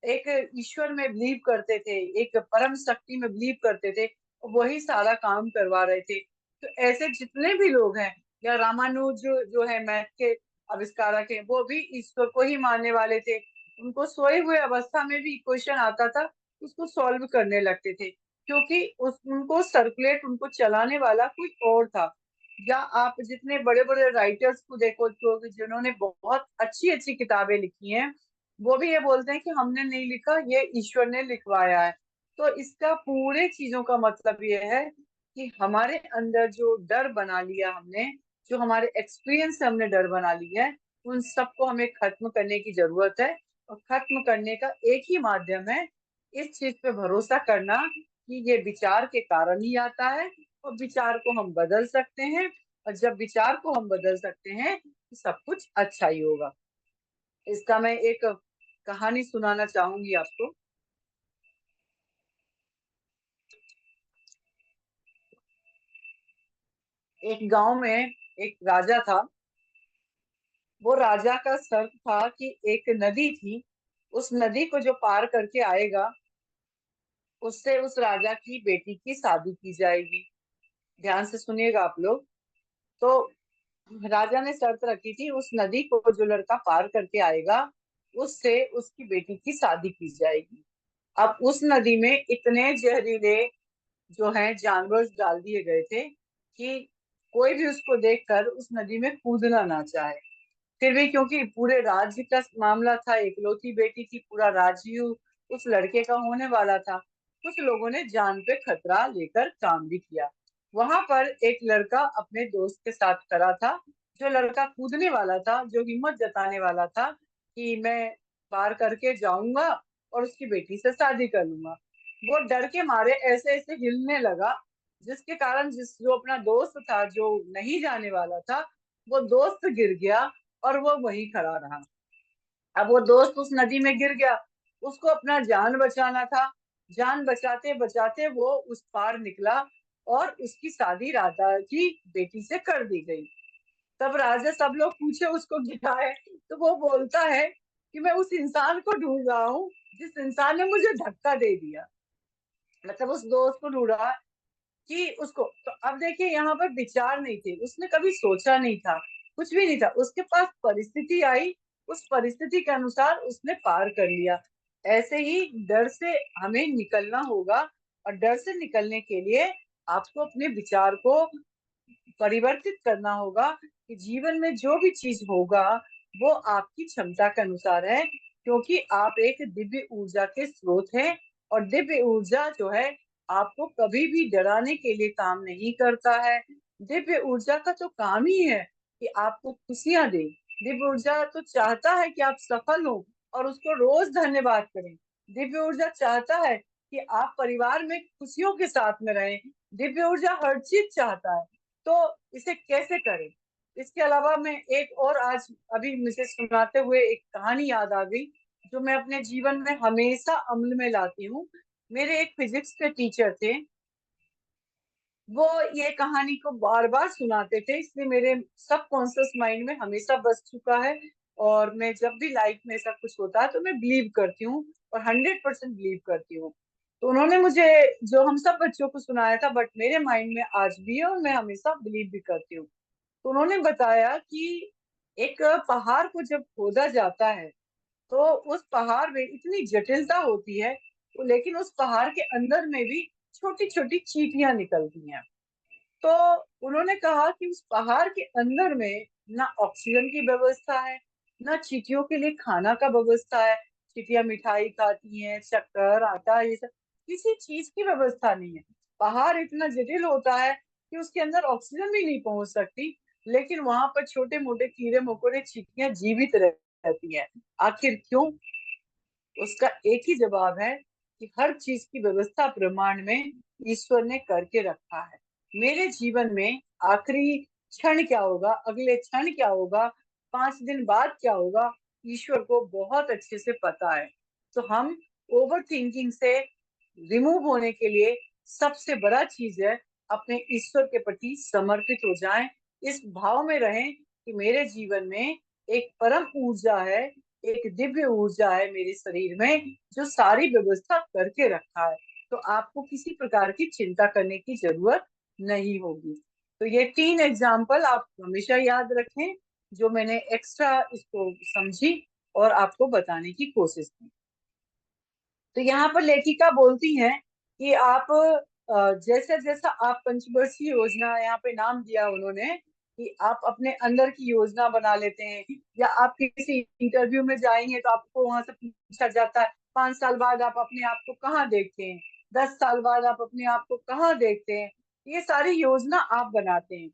एक ईश्वर में बिलीव करते थे, एक परम शक्ति में बिलीव करते थे, वही सारा काम करवा रहे थे। तो ऐसे जितने भी लोग हैं, या रामानुज जो है मैथ के आविष्कारक है, वो भी ईश्वर को ही मानने वाले थे। उनको सोए हुए अवस्था में भी क्वेश्चन आता था, उसको सॉल्व करने लगते थे, क्योंकि उनको सर्कुलेट, उनको चलाने वाला कोई और था। या आप जितने बड़े बड़े राइटर्स को देखो जो जिन्होंने बहुत अच्छी अच्छी किताबें लिखी हैं, वो भी ये बोलते हैं कि हमने नहीं लिखा, ये ईश्वर ने लिखवाया है। तो इसका पूरे चीजों का मतलब ये है कि हमारे अंदर जो डर बना लिया हमने, जो हमारे एक्सपीरियंस से हमने डर बना लिया है, उन सबको हमें खत्म करने की जरूरत है। और खत्म करने का एक ही माध्यम है, इस चीज पे भरोसा करना कि ये विचार के कारण ही आता है, और विचार को हम बदल सकते हैं। और जब विचार को हम बदल सकते हैं तो सब कुछ अच्छा ही होगा। इसका मैं एक कहानी सुनाना चाहूंगी आपको। एक गांव में एक राजा था। वो राजा का शर्त था कि एक नदी थी, उस नदी को जो पार करके आएगा उससे उस राजा की बेटी की शादी की जाएगी। ध्यान से सुनिएगा आप लोग। तो राजा ने शर्त रखी थी, उस नदी को जो लड़का पार करके आएगा उससे उसकी बेटी की शादी की जाएगी। अब उस नदी में इतने जहरीले जो है जानवर डाल दिए गए थे कि कोई भी उसको देखकर उस नदी में कूदना ना चाहे। फिर भी क्योंकि पूरे राज्य का मामला था, इकलौती बेटी थी, पूरा राज्य उस लड़के का होने वाला था, कुछ लोगों ने जान पे खतरा लेकर काम भी किया। वहां पर एक लड़का अपने दोस्त के साथ खड़ा था, जो लड़का कूदने वाला था, जो हिम्मत जताने वाला था कि मैं पार करके जाऊंगा और उसकी बेटी से शादी कर लूंगा। वो डर के मारे ऐसे ऐसे हिलने लगा, जिसके कारण जो अपना दोस्त था, जो नहीं जाने वाला था, वो दोस्त गिर गया और वो वहीं खड़ा रहा। अब वो दोस्त उस नदी में गिर गया, उसको अपना जान बचाना था। जान बचाते बचाते वो उस पार निकला और उसकी शादी राजा की बेटी से कर दी गई। तब राजा, सब लोग पूछे उसको क्या है, तो वो बोलता है कि मैं उस इंसान को ढूंढ रहा हूँ जिस इंसान ने मुझे धक्का दे दिया। मतलब उस दोस्त को ढूंढा कि उसको। तो अब देखिए, यहाँ पर विचार नहीं थे, उसने कभी सोचा नहीं था, कुछ भी नहीं था, उसके पास परिस्थिति आई, उस परिस्थिति के अनुसार उसने पार कर लिया। ऐसे ही डर से हमें निकलना होगा, और डर से निकलने के लिए आपको अपने विचार को परिवर्तित करना होगा कि जीवन में जो भी चीज होगा वो आपकी क्षमता के अनुसार है, क्योंकि आप एक दिव्य ऊर्जा के स्रोत हैं। और दिव्य ऊर्जा जो है, आपको कभी भी डराने के लिए काम नहीं करता है। दिव्य ऊर्जा का तो काम ही है कि आपको खुशियां दे। दिव्य ऊर्जा तो चाहता है कि आप सफल हो और उसको रोज धन्यवाद करें। दिव्य ऊर्जा चाहता है कि आप परिवार में खुशियों के साथ में रहें। दिव्य ऊर्जा हर चीज चाहता है। तो इसे कैसे करें? इसके अलावा मैं एक और, आज अभी मुझे सुनाते हुए एक कहानी याद आ गई, जो मैं अपने जीवन में हमेशा अमल में लाती हूँ। मेरे एक फिजिक्स के टीचर थे, वो ये कहानी को बार बार सुनाते थे, इसलिए मेरे सबकॉन्शियस माइंड में हमेशा बस चुका है। और मैं जब भी लाइफ में ऐसा कुछ होता है तो मैं बिलीव करती हूँ, और 100% बिलीव करती हूँ। तो उन्होंने मुझे, जो हम सब बच्चों को सुनाया था, बट मेरे माइंड में आज भी है और मैं हमेशा बिलीव भी करती हूँ। तो उन्होंने बताया कि एक पहाड़ को जब खोदा जाता है, तो उस पहाड़ में इतनी जटिलता होती है, लेकिन उस पहाड़ के अंदर में भी छोटी छोटी चींटियां निकलती हैं। तो उन्होंने कहा कि उस पहाड़ के अंदर में ना ऑक्सीजन की व्यवस्था है, ना चींटियों के लिए खाना का व्यवस्था है। चींटियां मिठाई खाती हैं, शक्कर, आटा, ये सब, किसी चीज की व्यवस्था नहीं है। पहाड़ इतना जटिल होता है कि उसके अंदर ऑक्सीजन भी नहीं पहुंच सकती, लेकिन वहां पर छोटे मोटे कीड़े मकोड़े, चींटियां जीवित रहती हैं। आखिर क्यों? उसका एक ही जवाब है कि हर चीज की व्यवस्था ब्रह्मांड में ईश्वर ने करके रखा है। मेरे जीवन में आखिरी क्षण क्या होगा, अगले क्षण क्या होगा, 5 दिन बाद क्या होगा, ईश्वर को बहुत अच्छे से पता है। तो हम ओवर थिंकिंग से रिमूव होने के लिए सबसे बड़ा चीज है, अपने ईश्वर के प्रति समर्पित हो जाएं। इस भाव में रहें कि मेरे जीवन में एक परम ऊर्जा है, एक दिव्य ऊर्जा है मेरे शरीर में, जो सारी व्यवस्था करके रखा है। तो आपको किसी प्रकार की चिंता करने की जरूरत नहीं होगी। तो ये 3 एग्जाम्पल आप हमेशा याद रखें, जो मैंने एक्स्ट्रा इसको समझी और आपको बताने की कोशिश की। तो यहाँ पर लेखिका बोलती हैं कि आप जैसा जैसा आप पंचवर्षीय योजना, यहाँ पे नाम दिया उन्होंने कि आप अपने अंदर की योजना बना लेते हैं, या आप किसी इंटरव्यू में जाएंगे तो आपको वहां से पूछा जाता है 5 साल बाद आप अपने आप को कहाँ देखते हैं, 10 साल बाद आप अपने आप को कहाँ देखते हैं। ये सारी योजना आप बनाते हैं।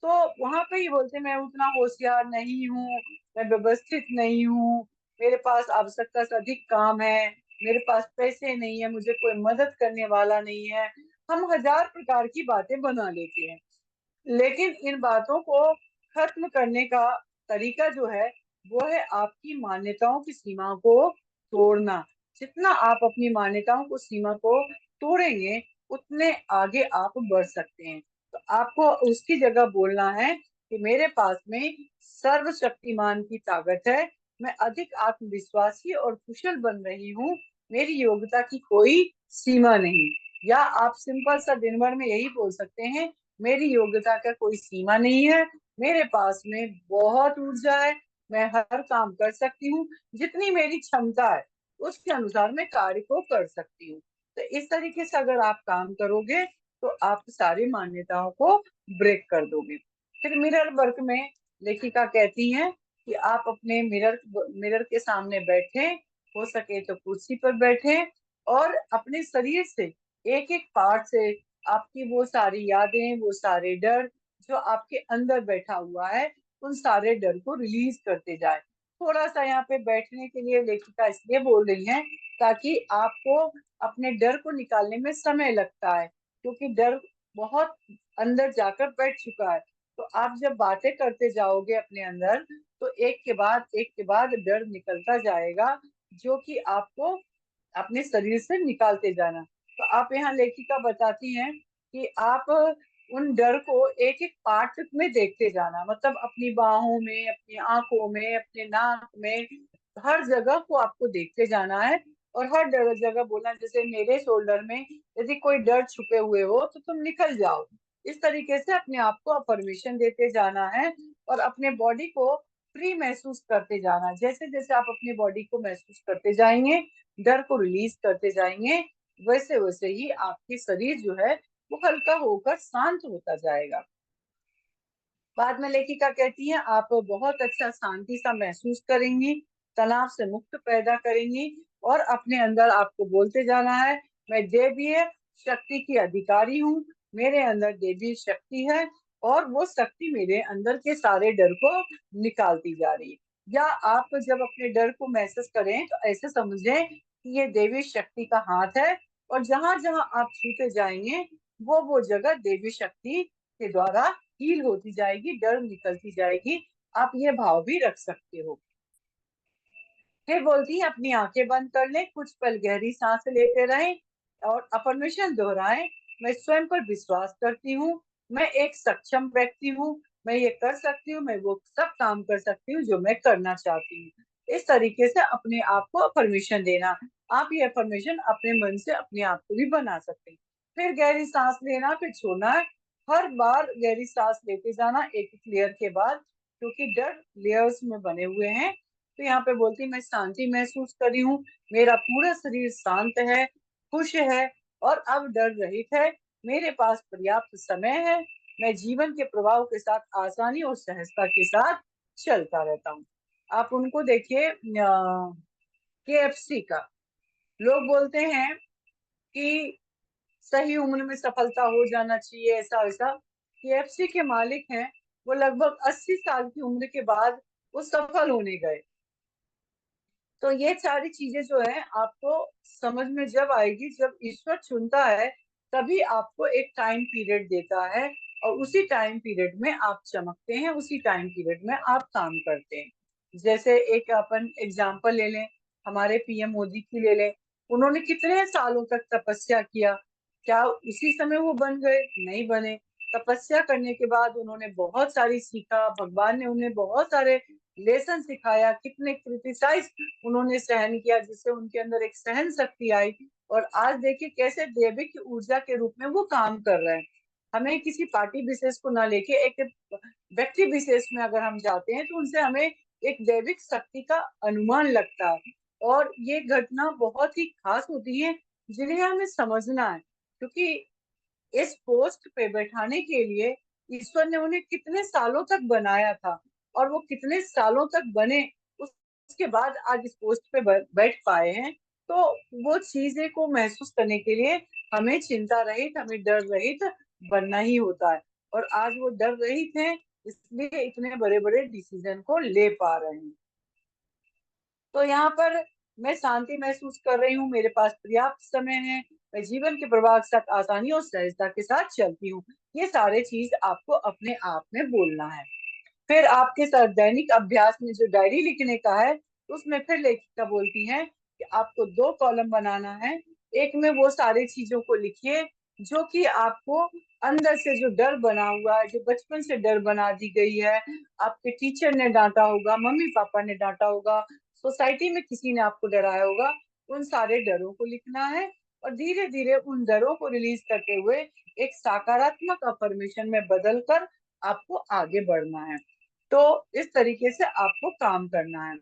तो वहां पे ही बोलते हैं, मैं उतना होशियार नहीं हूँ, मैं व्यवस्थित नहीं हूँ, मेरे पास आवश्यकता से अधिक काम है, मेरे पास पैसे नहीं है, मुझे कोई मदद करने वाला नहीं है। हम हजार प्रकार की बातें बना लेते हैं, लेकिन इन बातों को खत्म करने का तरीका जो है, वो है आपकी मान्यताओं की सीमा को तोड़ना। जितना आप अपनी मान्यताओं को, सीमा को तोड़ेंगे, उतने आगे आप बढ़ सकते हैं। तो आपको उसकी जगह बोलना है कि मेरे पास में सर्वशक्तिमान की ताकत है, मैं अधिक आत्मविश्वासी और कुशल बन रही हूँ, मेरी योग्यता की कोई सीमा नहीं। या आप सिंपल सा दिन भर में यही बोल सकते हैं, मेरी योग्यता का कोई सीमा नहीं है, मेरे पास में बहुत ऊर्जा है, मैं हर काम कर सकती हूँ, जितनी मेरी क्षमता है उसके अनुसार मैं कार्य को कर सकती हूँ। तो इस तरीके से अगर आप काम करोगे तो आप सारी मान्यताओं को ब्रेक कर दोगे। फिर मिरर वर्क में लेखिका कहती हैं कि आप अपने मिरर के सामने बैठे, हो सके तो कुर्सी पर बैठे, और अपने शरीर से एक एक पार्ट से आपकी वो सारी यादें, वो सारे डर जो आपके अंदर बैठा हुआ है, उन सारे डर को रिलीज करते जाए। थोड़ा सा यहाँ पे बैठने के लिए लेखिका इसलिए बोल रही है ताकि आपको अपने डर को निकालने में समय लगता है, क्योंकि डर बहुत अंदर जाकर बैठ चुका है। तो आप जब बातें करते जाओगे अपने अंदर, तो एक के बाद डर निकलता जाएगा, जो कि आपको अपने शरीर से निकालते जाना। तो आप यहाँ लेखिका बताती हैं कि आप उन डर को एक एक पार्ट में देखते जाना, मतलब अपनी बाहों में, अपनी आंखों में, अपने नाक में, हर जगह को आपको देखते जाना है। और हर जगह बोलना, जैसे मेरे शोल्डर में यदि कोई डर छुपे हुए हो तो तुम निकल जाओ। इस तरीके से अपने आप को अफर्मेशन देते जाना है और अपने बॉडी को फ्री महसूस करते जाना। जैसे जैसे आप अपनी बॉडी को महसूस करते जाएंगे, डर को रिलीज करते जाएंगे, वैसे वैसे ही आपकी शरीर जो है वो हल्का होकर शांत होता जाएगा। बाद में लेखिका कहती है आप बहुत अच्छा शांति सा महसूस करेंगी, तनाव से मुक्त पैदा करेंगी और अपने अंदर आपको बोलते जाना है, मैं देवीय शक्ति की अधिकारी हूँ, मेरे अंदर देवी शक्ति है और वो शक्ति मेरे अंदर के सारे डर को निकालती जा रही है। या आप जब अपने डर को महसूस करें तो ऐसे समझें कि ये देवी शक्ति का हाथ है और जहां जहां आप छूते जाएंगे वो जगह देवी शक्ति के द्वारा हील होती जाएगी, डर निकलती जाएगी। आप ये भाव भी रख सकते हो। फिर बोलती है अपनी आंखें बंद कर लें, कुछ पल गहरी सांस लेते रहें और अफर्मेशन दोहराएं, मैं स्वयं पर विश्वास करती हूँ, मैं एक सक्षम व्यक्ति हूँ, मैं ये कर सकती हूँ, मैं वो सब काम कर सकती हूँ जो मैं करना चाहती हूँ। इस तरीके से अपने आप को अफर्मेशन देना। आप ये अफर्मेशन अपने मन से अपने आप को भी बना सकते हैं। फिर गहरी सांस लेना, फिर छोड़ना है। हर बार गहरी सांस लेते जाना एक एक लेयर के बाद, क्योंकि डर लेयर्स में बने हुए हैं। तो यहाँ पे बोलती मैं शांति महसूस कर रही हूँ, मेरा पूरा शरीर शांत है, खुश है और अब डर रहित है, मेरे पास पर्याप्त समय है, मैं जीवन के प्रभाव के साथ आसानी और सहजता के साथ चलता रहता हूँ। आप उनको देखिए, KFC का लोग बोलते हैं कि सही उम्र में सफलता हो जाना चाहिए, ऐसा वैसा। KFC के मालिक हैं, वो लगभग 80 साल की उम्र के बाद वो सफल होने गए। तो ये सारी चीजें जो है आपको समझ में जब आएगी, जब ईश्वर चुनता है तभी आपको एक टाइम पीरियड देता है और उसी टाइम पीरियड में आप चमकते हैं, उसी टाइम पीरियड में आप काम करते हैं। जैसे एक अपन एग्जांपल ले लें, हमारे PM मोदी की ले लें, उन्होंने कितने सालों तक तपस्या किया, क्या उसी समय वो बन गए? नहीं बने। तपस्या करने के बाद उन्होंने बहुत सारी सीखा, भगवान ने उन्हें बहुत सारे लेसन सिखाया, कितने क्रिटिसाइज उन्होंने सहन किया, जिससे उनके अंदर एक सहन शक्ति आई और आज देखिए कैसे दैविक ऊर्जा के रूप में वो काम कर रहे हैं। हमें किसी पार्टी विशेष को ना लेके एक व्यक्ति विशेष में अगर हम जाते हैं तो उनसे हमें एक दैविक शक्ति का अनुमान लगता है और ये घटना बहुत ही खास होती है जिन्हें हमें समझना है, क्योंकि इस पोस्ट पे बैठाने के लिए ईश्वर ने उन्हें कितने सालों तक बनाया था और वो कितने सालों तक बने, उसके बाद आज इस पोस्ट पे बैठ पाए हैं। तो वो चीजें को महसूस करने के लिए हमें चिंता रहित, हमें डर रहित बनना ही होता है और आज वो डर रहित हैं, इसलिए इतने बड़े बड़े डिसीजन को ले पा रहे हैं। तो यहाँ पर मैं शांति महसूस कर रही हूँ, मेरे पास पर्याप्त समय है, मैं जीवन के प्रवाह के साथ आसानी और सहजता के साथ चलती हूँ। ये सारे चीज आपको अपने आप में बोलना है। फिर आपके साथ दैनिक अभ्यास में जो डायरी लिखने का है, उसमें फिर लेखिका बोलती है कि आपको 2 कॉलम बनाना है। एक में वो सारी चीजों को लिखिए जो कि आपको अंदर से जो डर बना हुआ है, जो बचपन से डर बना दी गई है, आपके टीचर ने डांटा होगा, मम्मी पापा ने डांटा होगा, सोसाइटी में किसी ने आपको डराया होगा, उन सारे डरों को लिखना है और धीरे धीरे उन डरों को रिलीज करते हुए एक सकारात्मक अफर्मेशन में बदलकर आपको आगे बढ़ना है। तो इस तरीके से आपको काम करना है।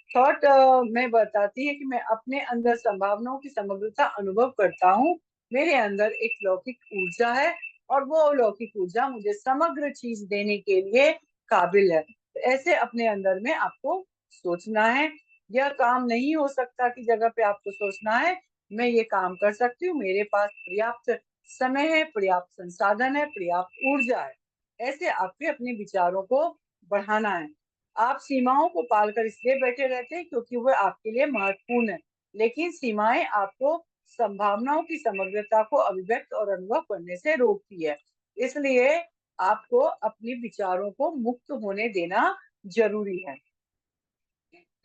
थॉट में बताती है कि मैं अपने अंदर संभावनाओं की समग्रता अनुभव करता हूँ, मेरे अंदर एक लौकिक ऊर्जा है और वो अलौकिक ऊर्जा मुझे समग्र चीज देने के लिए काबिल है। तो ऐसे अपने अंदर में आपको सोचना है। यह काम नहीं हो सकता की जगह पे आपको सोचना है मैं ये काम कर सकती हूँ, मेरे पास पर्याप्त समय है, पर्याप्त संसाधन है, पर्याप्त ऊर्जा है। ऐसे आपके अपने विचारों को बढ़ाना है। आप सीमाओं को पालकर इसलिए बैठे रहते हैं क्योंकि वह आपके लिए महत्वपूर्ण है, लेकिन सीमाएं आपको संभावनाओं की समग्रता को अभिव्यक्त और अनुभव करने से रोकती है। इसलिए आपको अपने विचारों को मुक्त होने देना जरूरी है।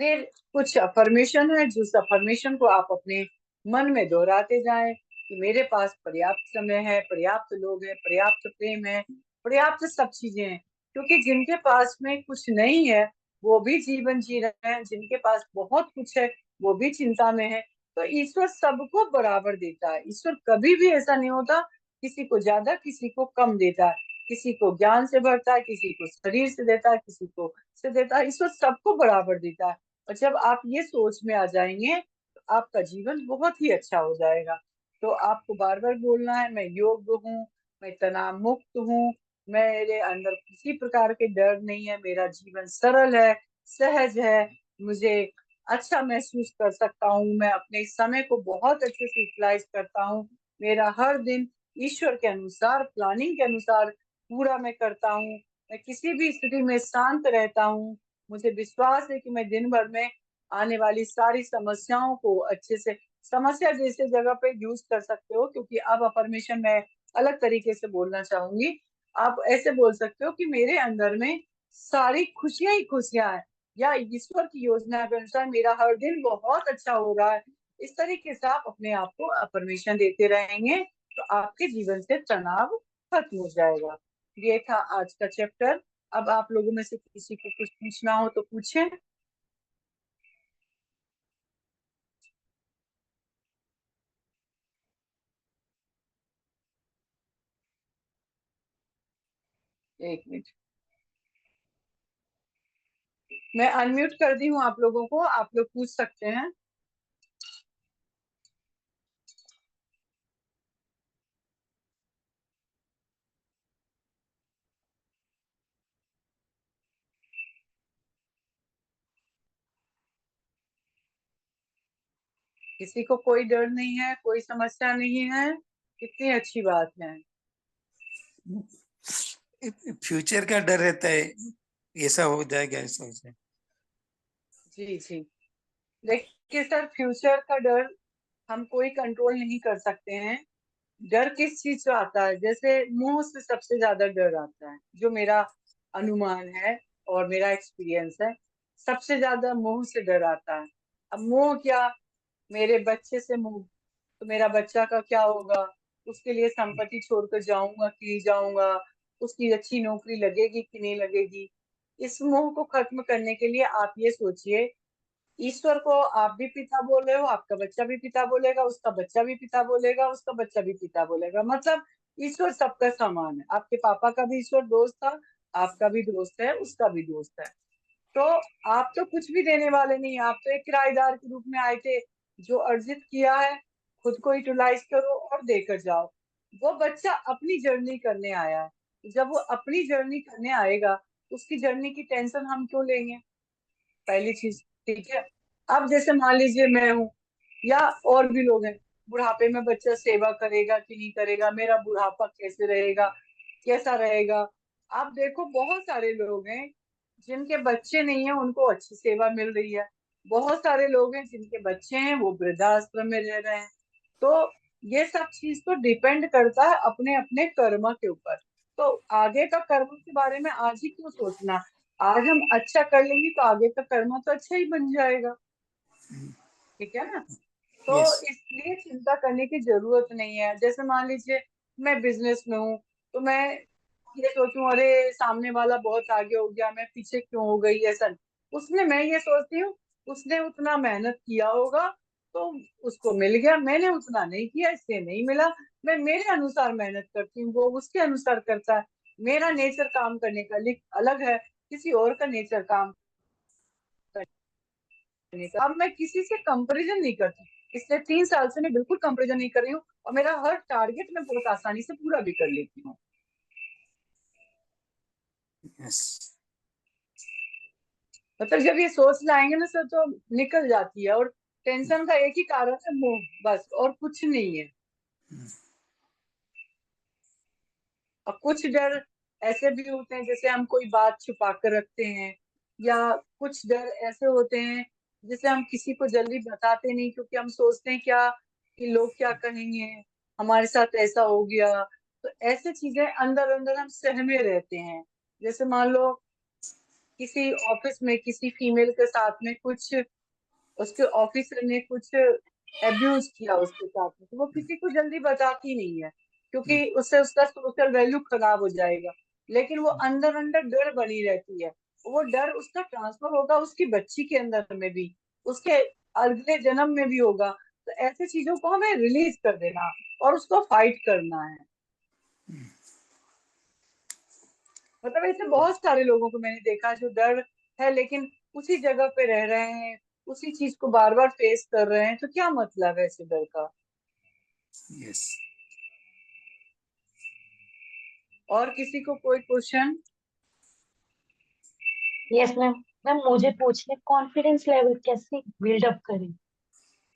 फिर कुछ अफर्मेशन है, जिस अफर्मेशन को आप अपने मन में दोहराते जाएं कि मेरे पास पर्याप्त समय है, पर्याप्त लोग हैं, पर्याप्त प्रेम है, पर्याप्त सब चीजें हैं। क्योंकि जिनके पास में कुछ नहीं है वो भी जीवन जी रहे हैं, जिनके पास बहुत कुछ है वो भी चिंता में है। तो ईश्वर सबको बराबर देता है। ईश्वर कभी भी ऐसा नहीं होता किसी को ज्यादा किसी को कम देता है। किसी को ज्ञान से भरता है, किसी को शरीर से देता है, किसी को से देता है। ईश्वर सबको बराबर देता है। और जब आप ये सोच में आ जाएंगे तो आपका जीवन बहुत ही अच्छा हो जाएगा। तो आपको बार बार बोलना है, मैं योग्य हूँ, मैं तनाव मुक्त हूँ, मेरे अंदर किसी प्रकार के डर नहीं है, मेरा जीवन सरल है, सहज है, मुझे अच्छा महसूस कर सकता हूँ, मैं अपने समय को बहुत अच्छे से यूटिलाइज करता हूँ, मेरा हर दिन ईश्वर के अनुसार, प्लानिंग के अनुसार पूरा मैं करता हूँ, मैं किसी भी स्थिति में शांत रहता हूँ, मुझे विश्वास है कि मैं दिन भर में आने वाली सारी समस्याओं को अच्छे से, समस्या जैसे जगह पे यूज कर सकते हो, क्योंकि अब अफर्मेशन मैं अलग तरीके से बोलना चाहूंगी। आप ऐसे बोल सकते हो कि मेरे अंदर में सारी खुशियां ही खुशियां हैं, या ईश्वर की योजना के अनुसार मेरा हर दिन बहुत अच्छा हो रहा है। इस तरीके से आप अपने आप को अफर्मेशन देते रहेंगे तो आपके जीवन से तनाव खत्म हो जाएगा। ये था आज का चैप्टर। अब आप लोगों में से किसी को कुछ पूछना हो तो पूछें। एक मिनट, मैं अनम्यूट कर दी हूँ आप लोगों को, आप लोग पूछ सकते हैं। किसी को कोई डर नहीं है, कोई समस्या नहीं है, कितनी अच्छी बात है।
फ्यूचर का डर रहता है, ऐसा हो जाएगा, ऐसा हो जाएगा।
जी जी, देखिए सर, फ्यूचर का डर हम कोई कंट्रोल नहीं कर सकते हैं। डर किस चीज से आता है? जैसे मोह से सबसे ज्यादा डर आता है, जो मेरा अनुमान है और मेरा एक्सपीरियंस है। सबसे ज्यादा मोह से डर आता है। अब मोह क्या, मेरे बच्चे से मोह, तो मेरा बच्चा का क्या होगा, उसके लिए संपत्ति छोड़कर जाऊंगा कि नहीं जाऊंगा, उसकी अच्छी नौकरी लगेगी कि नहीं लगेगी। इस मोह को खत्म करने के लिए आप ये सोचिए, ईश्वर को आप भी पिता बोल रहे हो, आपका बच्चा भी पिता बोलेगा, उसका बच्चा भी पिता बोलेगा, उसका बच्चा भी पिता बोलेगा। मतलब ईश्वर सबका समान है। आपके पापा का भी ईश्वर दोस्त था, आपका भी दोस्त है, उसका भी दोस्त है। तो आप तो कुछ भी देने वाले नहीं, आप तो एक किराएदार के रूप में आए थे। जो अर्जित किया है खुद को यूटिलाइज करो और देकर जाओ। वो बच्चा अपनी जर्नी करने आया है, जब वो अपनी जर्नी करने आएगा उसकी जर्नी की टेंशन हम क्यों लेंगे, पहली चीज। ठीक है, अब जैसे मान लीजिए मैं हूँ या और भी लोग हैं, बुढ़ापे में बच्चा सेवा करेगा कि नहीं करेगा, मेरा बुढ़ापा कैसे रहेगा, कैसा रहेगा। आप देखो बहुत सारे लोग हैं जिनके बच्चे नहीं है, उनको अच्छी सेवा मिल रही है। बहुत सारे लोग हैं जिनके बच्चे हैं, वो वृद्धाश्रम में रह रहे हैं। तो ये सब चीज तो डिपेंड करता है अपने अपने कर्म के ऊपर। तो आगे का कर्म के बारे में आज ही क्यों सोचना, आज हम अच्छा कर लेंगे तो आगे का कर्म तो अच्छा ही बन जाएगा। ठीक है ना? तो
यस।
इसलिए चिंता करने की जरूरत नहीं है। जैसे मान लीजिए मैं बिजनेस में हूँ, तो मैं ये सोचूं अरे सामने वाला बहुत आगे हो गया, मैं पीछे क्यों हो गई, ऐसा नहीं। उसने, मैं ये सोचती हूँ उसने उतना मेहनत किया होगा तो उसको मिल गया, मैंने उतना नहीं किया इसलिए नहीं मिला। मैं मेरे अनुसार मेहनत करती हूँ, वो उसके अनुसार करता है। मेरा नेचर काम करने का अलग है, किसी और का नेचर काम करने का। अब मैं किसी से कंपैरिजन नहीं करती, पिछले 3 साल से मैं बिल्कुल कंपैरिजन नहीं कर रही हूँ, और मेरा हर टारगेट मैं बहुत आसानी से पूरा भी कर लेती हूँ।
यस।
मतलब जब ये सोच लाएंगे ना सर तो निकल जाती है। और टेंशन का एक ही कारण है, मोह, बस और कुछ नहीं है। और कुछ डर ऐसे भी होते हैं जैसे हम कोई बात छुपा कर रखते हैं, या कुछ डर ऐसे होते हैं जिसे हम किसी को जल्दी बताते नहीं, क्योंकि हम सोचते हैं क्या कि लोग क्या कहेंगे, हमारे साथ ऐसा हो गया। तो ऐसे चीजें अंदर अंदर हम सहमे रहते हैं। जैसे मान लो किसी ऑफिस में किसी फीमेल के साथ में कुछ, उसके ऑफिसर ने कुछ एब्यूज किया उसके साथ में, तो वो किसी को जल्दी बताती नहीं है, क्योंकि उससे उसका सोशल वैल्यू खराब हो जाएगा। लेकिन वो अंदर अंदर डर बनी रहती है, वो डर उसका ट्रांसफर होगा उसकी बच्ची के अंदर में भी, उसके अगले जन्म में भी होगा। तो ऐसे चीजों को हमें रिलीज कर देना और उसको फाइट करना है। मतलब ऐसे बहुत सारे लोगों को मैंने देखा जो डर है लेकिन उसी जगह पे रह रहे हैं, उसी चीज को बार बार फेस कर रहे हैं। तो क्या मतलब है ऐसे डर का?
यस।
और किसी को कोई क्वेश्चन?
Yes ma'am. मैम मुझे पूछने कॉन्फिडेंस लेवल कैसे बिल्डअप करें?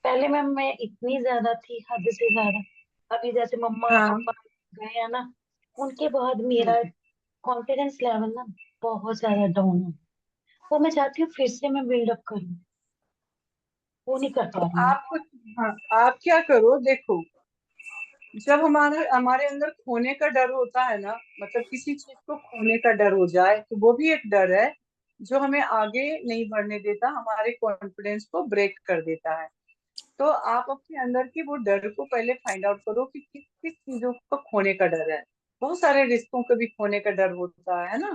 पहले मैम मैं इतनी ज्यादा थी, हद से ज्यादा। अभी जैसे मम्मा
हाँ।
पापा गए हैं ना, उनके बाद
हम्म।
मेरा कॉन्फिडेंस लेवल ना बहुत ज्यादा डाउन है। वो मैं चाहती हूँ फिर से मैं बिल्डअप करूँ, वो नहीं कर
तो
पा रही हूँ।
आप कुछ, हाँ, आप क्या करो, देखो, जब हमारे हमारे अंदर खोने का डर होता है ना, मतलब किसी चीज को खोने का डर हो जाए, तो वो भी एक डर है जो हमें आगे नहीं बढ़ने देता, हमारे कॉन्फिडेंस को ब्रेक कर देता है। तो आप अपने अंदर की वो डर को पहले फाइंड आउट करो कि किस किस चीजों को खोने का डर है। बहुत सारे रिश्तों को भी खोने का डर होता है ना,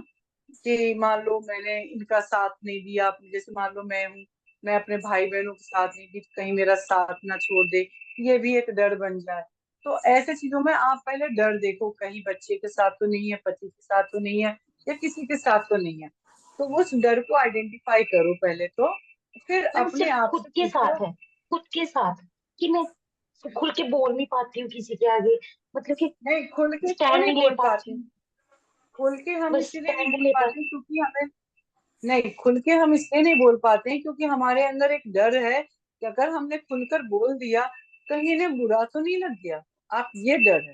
कि मान लो मैंने इनका साथ नहीं दिया, जैसे मान लो मैं हूँ, मैं अपने भाई बहनों के साथ नहीं दी, कहीं मेरा साथ ना छोड़ दे, ये भी एक डर बन जाए। तो ऐसे चीजों में आप पहले डर देखो, कहीं बच्चे के साथ तो नहीं है, पति के साथ तो नहीं है, या किसी के साथ तो नहीं है। तो उस डर को आइडेंटिफाई करो पहले, तो फिर
मैम
अपने
सिर्फ
आप
खुद
से
के
पूछो।
साथ है, खुद के साथ, कि मैं खुल के बोल नहीं पाती हूँ किसी के आगे, मतलब कि
नहीं, खुल के क्यों
स्टैंड
नहीं
नहीं ले
बोल
पाती
पाते?
हूँ।
खुल के हम
बस
इसलिए नहीं
स्टैंड
बोल
ले
पाते
पाती।
हैं क्योंकि हमें, नहीं, खुल के हम इसलिए नहीं बोल पाते हैं क्योंकि हमारे अंदर एक डर है कि अगर हमने खुलकर बोल दिया कहीं इन्हें बुरा तो नहीं लग गया। आप, ये डर है,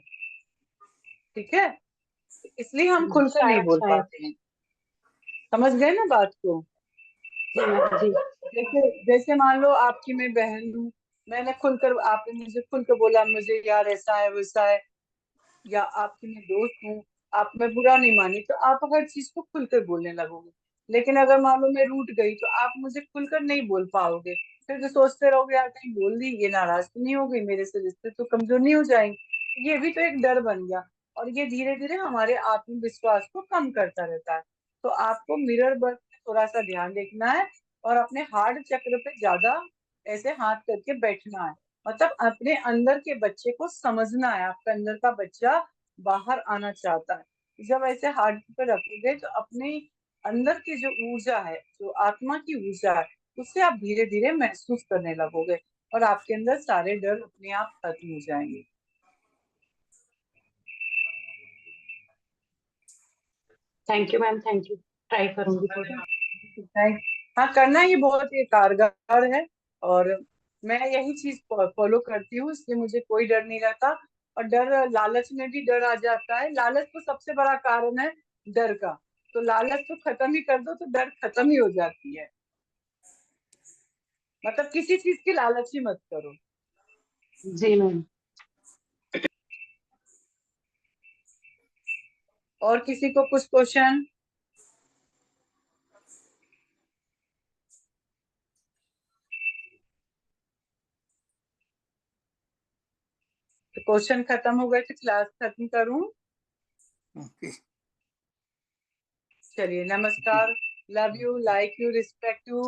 ठीक है? इसलिए हम खुलकर नहीं
शायद
बोल
शायद।
पाते हैं। समझ गए ना बात को?
जी मैम जी।
जैसे जैसे मान लो आपकी मैं बहन हूँ, मैंने खुलकर, आपने मुझे खुलकर बोला मुझे यार ऐसा है वैसा है, या आपकी मैं दोस्त हूँ, आप, मैं बुरा नहीं मानी, तो आप हर चीज को खुलकर बोलने लगोगे। लेकिन अगर मान लो मैं रूठ गई तो आप मुझे खुलकर नहीं बोल पाओगे, फिर तो सोचते रहोगे यार कहीं बोल दी, ये नाराज तो नहीं हो गई, मेरे से रिश्ते तो कमजोर नहीं हो जाएंगे। ये भी तो एक डर बन गया, और ये धीरे धीरे हमारे आत्मविश्वास को कम करता रहता है। तो आपको मिरर वर्क में थोड़ा सा ध्यान देखना है, और अपने हार्ड चक्र पे ज्यादा ऐसे हाथ करके बैठना है। मतलब अपने अंदर के बच्चे को समझना है, आपका अंदर का बच्चा बाहर आना चाहता है। जब ऐसे हार्ट पे रखोगे तो अपने अंदर की जो ऊर्जा है, जो आत्मा की ऊर्जा है, उससे आप धीरे धीरे महसूस करने लगोगे, और आपके अंदर सारे डर अपने आप खत्म हो जाएंगे।
Thank you ma'am, thank you. Try करूंगी थोड़ा।
थैंक, हाँ, करना ये बहुत ही कारगर है, और मैं यही चीज फॉलो करती हूँ, इसलिए मुझे कोई डर नहीं रहता। और डर, लालच में भी डर आ जाता है, लालच तो सबसे बड़ा कारण है डर का। तो लालच तो खत्म ही कर दो तो डर खत्म ही हो जाती है। मतलब किसी चीज की लालच ही मत करो।
जी मैम।
और किसी को कुछ क्वेश्चन? तो क्वेश्चन खत्म हो गए तो क्लास खत्म करूं?
ओके।
चलिए, नमस्कार, love you, like you, respect you,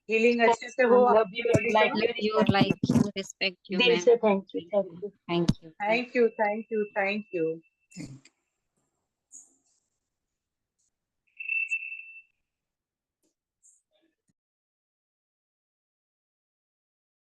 healing अच्छे से हो
लव
आपकी
यू,
बॉडी
लाइक
का।
love you, like you, respect you,
दिल
ma'am.
से thank you, thank you.
Thank you.
Thank you, thank you, thank you.
Thank